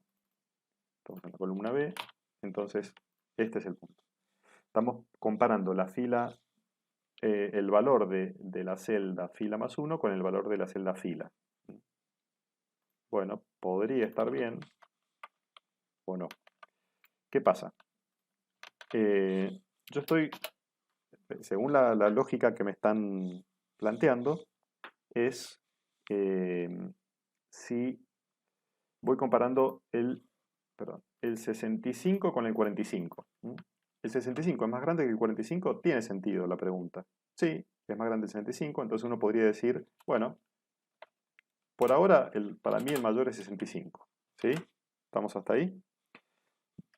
Estamos en la columna B. Entonces, este es el punto. Estamos comparando la fila, el valor de la celda fila más 1 con el valor de la celda fila. Bueno, podría estar bien o no. ¿Qué pasa? Yo estoy, según la lógica que me están planteando, es si voy comparando el 65 con el 45. ¿El 65 es más grande que el 45? Tiene sentido la pregunta. Sí, es más grande el 65, entonces uno podría decir, bueno, por ahora para mí el mayor es 65. ¿Sí? ¿Estamos hasta ahí?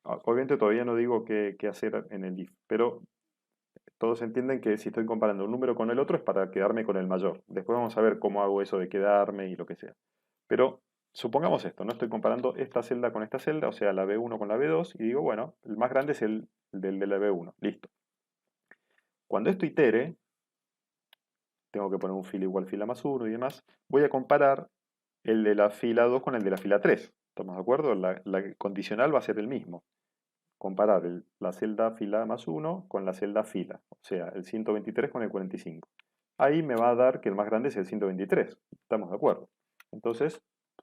Obviamente todavía no digo qué hacer en el if, pero todos entienden que si estoy comparando un número con el otro es para quedarme con el mayor. Después vamos a ver cómo hago eso de quedarme y lo que sea. Pero supongamos esto, no estoy comparando esta celda con esta celda, o sea, la B1 con la B2, y digo, bueno, el más grande es el del de la B1. Listo. Cuando esto itere, tengo que poner un fila igual fila más 1 y demás, voy a comparar el de la fila 2 con el de la fila 3. ¿Estamos de acuerdo? La condicional va a ser el mismo. Comparar la celda fila más 1 con la celda fila, o sea, el 123 con el 45. Ahí me va a dar que el más grande es el 123. ¿Estamos de acuerdo? Entonces,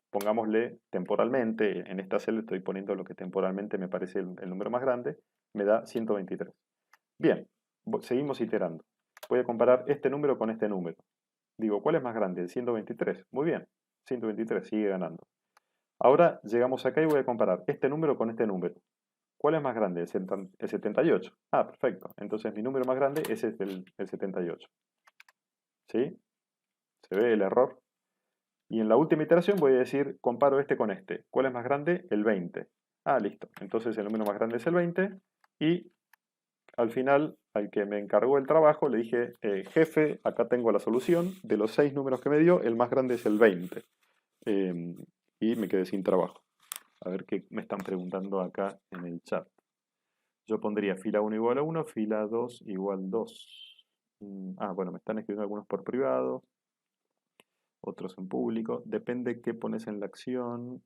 pongámosle temporalmente, en esta celda estoy poniendo lo que temporalmente me parece el número más grande, me da 123. Bien, seguimos iterando. Voy a comparar este número con este número. Digo, ¿cuál es más grande? El 123. Muy bien, 123 sigue ganando. Ahora llegamos acá y voy a comparar este número con este número. ¿Cuál es más grande? El 78. Ah, perfecto. Entonces mi número más grande es el 78. ¿Sí? ¿Se ve el error? Y en la última iteración voy a decir, comparo este con este. ¿Cuál es más grande? El 20. Ah, listo. Entonces el número más grande es el 20. Y al final, al que me encargó el trabajo, le dije, jefe, acá tengo la solución. De los 6 números que me dio, el más grande es el 20. Y me quedé sin trabajo. A ver qué me están preguntando acá en el chat. Yo pondría fila 1 igual a 1, fila 2 igual 2. Bueno, me están escribiendo algunos por privado, otros en público. Depende qué pones en la acción.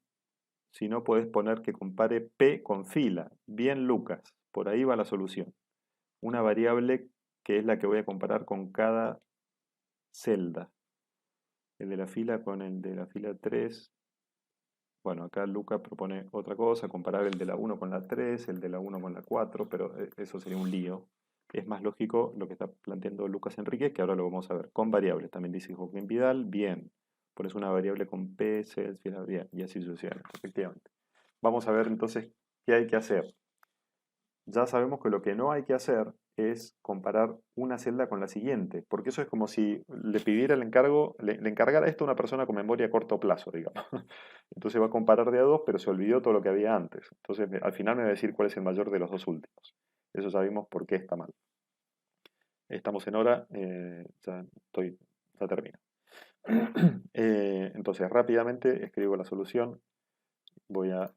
Si no, puedes poner que compare P con fila. Bien, Lucas. Por ahí va la solución. Una variable que es la que voy a comparar con cada celda. El de la fila con el de la fila 3. Bueno, acá Lucas propone otra cosa, comparar el de la 1 con la 3, el de la 1 con la 4, pero eso sería un lío. Es más lógico lo que está planteando Lucas Enrique, que ahora lo vamos a ver, con variables. También dice Joaquín Vidal, bien. Pones una variable con P, C, bien, y así sucesivamente, efectivamente. Vamos a ver entonces qué hay que hacer. Ya sabemos que lo que no hay que hacer es comparar una celda con la siguiente, porque eso es como si le pidiera el encargo, le encargara esto a una persona con memoria a corto plazo, digamos. Entonces va a comparar de a dos, pero se olvidó todo lo que había antes. Entonces al final me va a decir cuál es el mayor de los dos últimos. Eso sabemos por qué está mal. Estamos en hora, ya termino. Entonces rápidamente escribo la solución. Voy a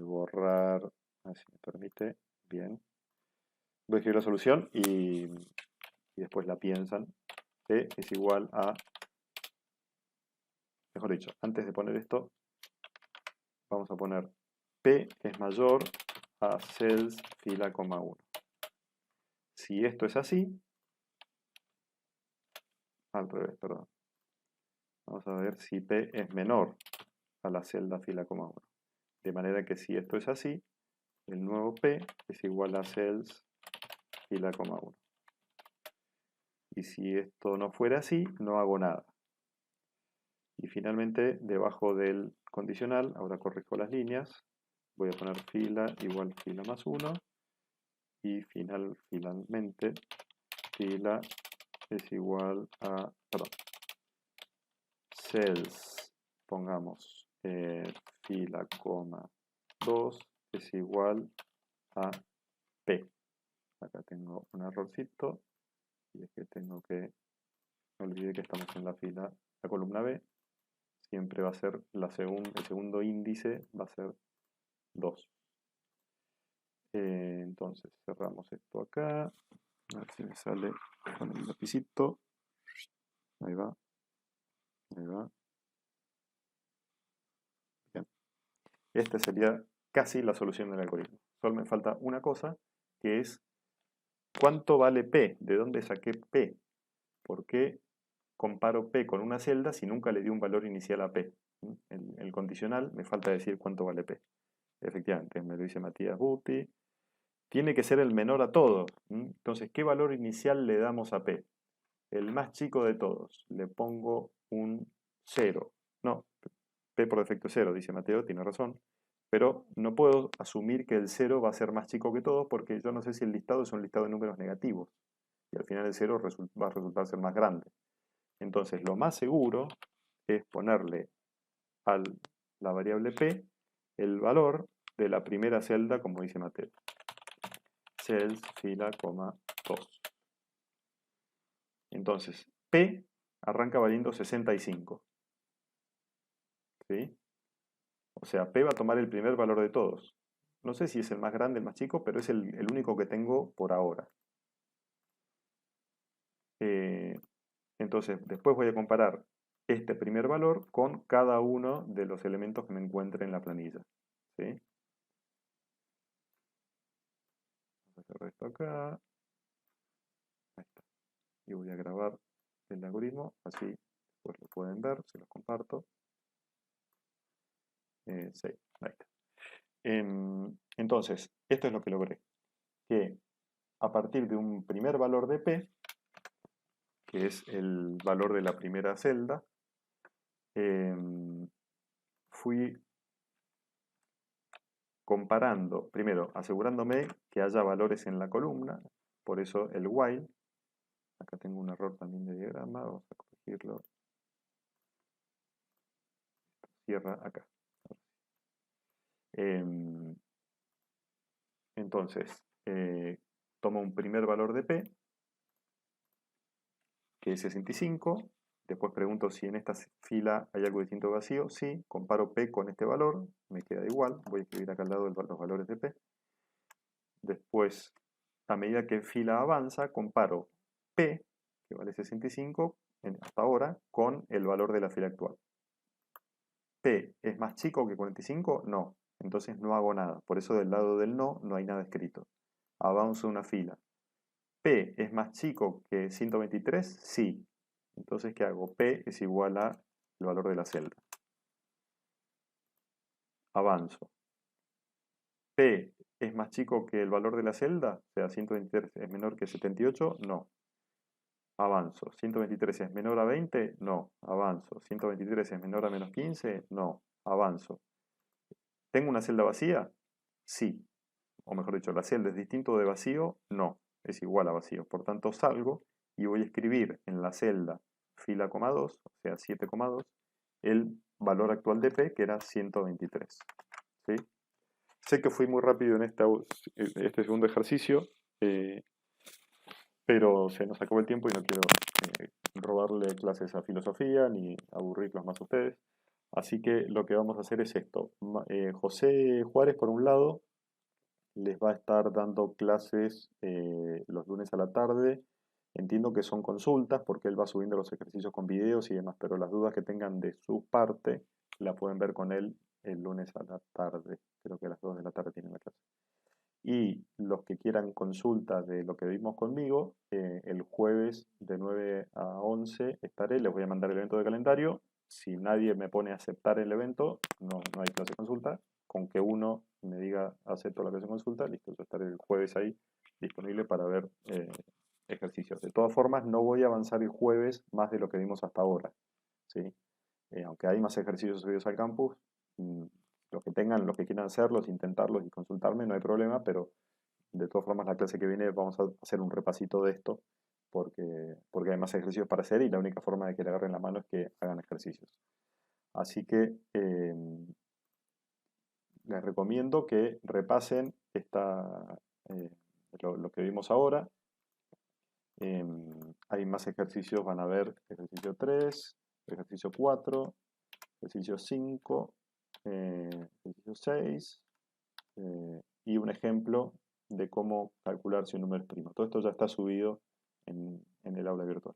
borrar, a ver si me permite, bien. Voy a escribir la solución y después la piensan. P es igual a, mejor dicho, antes de poner esto, vamos a poner P es mayor a cells fila, coma 1. Si esto es así, al revés, perdón. Vamos a ver si P es menor a la celda fila, coma 1. De manera que si esto es así, el nuevo P es igual a cells fila, coma 1. Y si esto no fuera así, no hago nada. Y finalmente, debajo del condicional, ahora corrijo las líneas, voy a poner fila igual fila más 1. Y finalmente, fila es igual a, perdón, cells, pongamos fila, coma 2 es igual a P. Acá tengo un errorcito, y es que tengo que, no olvidé que estamos en la columna B, siempre va a ser el segundo índice va a ser 2. Entonces cerramos esto acá, a ver si me sale con el lapicito, ahí va, ahí va. Bien. Esta sería casi la solución del algoritmo. Solo me falta una cosa, que es ¿cuánto vale P? ¿De dónde saqué P? ¿Por qué comparo P con una celda si nunca le di un valor inicial a P? El condicional me falta decir cuánto vale P. Efectivamente, me lo dice Matías Buti. Tiene que ser el menor a todos. Entonces, ¿qué valor inicial le damos a P? El más chico de todos. Le pongo un 0. No, P por defecto es 0, dice Mateo, tiene razón. Pero no puedo asumir que el 0 va a ser más chico que todos porque yo no sé si el listado es un listado de números negativos. Y al final el 0 va a resultar ser más grande. Entonces, lo más seguro es ponerle a la variable P el valor de la primera celda, como dice Mateo. Cells, fila, coma, 2. Entonces, P arranca valiendo 65. ¿Sí? O sea, P va a tomar el primer valor de todos. No sé si es el más grande, el más chico, pero es el único que tengo por ahora. Entonces, después voy a comparar este primer valor con cada uno de los elementos que me encuentre en la planilla. ¿Sí? Vamos a cerrar esto acá. Ahí está. Y voy a grabar el algoritmo, así después lo pueden ver, se los comparto. Sí, ahí está. Entonces, esto es lo que logré. Que a partir de un primer valor de P, que es el valor de la primera celda, fui comparando, primero asegurándome que haya valores en la columna, por eso el while. Acá tengo un error también de diagrama, vamos a corregirlo. Cierra acá. Entonces, tomo un primer valor de P, que es 65. Después pregunto si en esta fila hay algo distinto vacío. Sí, comparo P con este valor, me queda igual. Voy a escribir acá al lado los valores de P. Después, a medida que fila avanza, comparo P, que vale 65 hasta ahora, con el valor de la fila actual. P es más chico que 45, no. Entonces no hago nada. Por eso del lado del no hay nada escrito. Avanzo una fila. P es más chico que 123, sí. Entonces, ¿qué hago? P es igual a el valor de la celda. Avanzo. P es más chico que el valor de la celda, o sea, 123 es menor que 78, no. Avanzo. 123 es menor a 20, no. Avanzo. 123 es menor a menos 15, no. Avanzo. ¿Tengo una celda vacía? Sí. O mejor dicho, ¿la celda es distinto de vacío? No. es igual a vacío. Por tanto, salgo y voy a escribir en la celda fila, 2, o sea, 7,2, el valor actual de P, que era 123. ¿Sí? Sé que fui muy rápido en este segundo ejercicio, pero se nos acabó el tiempo y no quiero robarle clases a filosofía ni aburrirlos más a ustedes. Así que lo que vamos a hacer es esto. José Juárez, por un lado, les va a estar dando clases los lunes a la tarde. Entiendo que son consultas porque él va subiendo los ejercicios con videos y demás, pero las dudas que tengan de su parte la pueden ver con él el lunes a la tarde. Creo que a las 2 de la tarde tienen la clase. Y los que quieran consulta de lo que vimos conmigo, el jueves de 9 a 11 estaré, les voy a mandar el evento de calendario. Si nadie me pone a aceptar el evento, no hay clase de consulta. Con que uno me diga acepto la clase de consulta, listo, yo estaré el jueves ahí disponible para ver ejercicios. De todas formas, no voy a avanzar el jueves más de lo que vimos hasta ahora, ¿sí? Aunque hay más ejercicios subidos al campus, los que tengan, los que quieran hacerlos, intentarlos y consultarme, no hay problema, pero de todas formas la clase que viene vamos a hacer un repasito de esto porque hay más ejercicios para hacer y la única forma de que le agarren la mano es que hagan ejercicios. Así que les recomiendo que repasen eh, lo que vimos ahora. Hay más ejercicios, van a ver ejercicio 3, ejercicio 4, ejercicio 5, ejercicio 6 y un ejemplo de cómo calcular si un número es primo. Todo esto ya está subido en el aula virtual.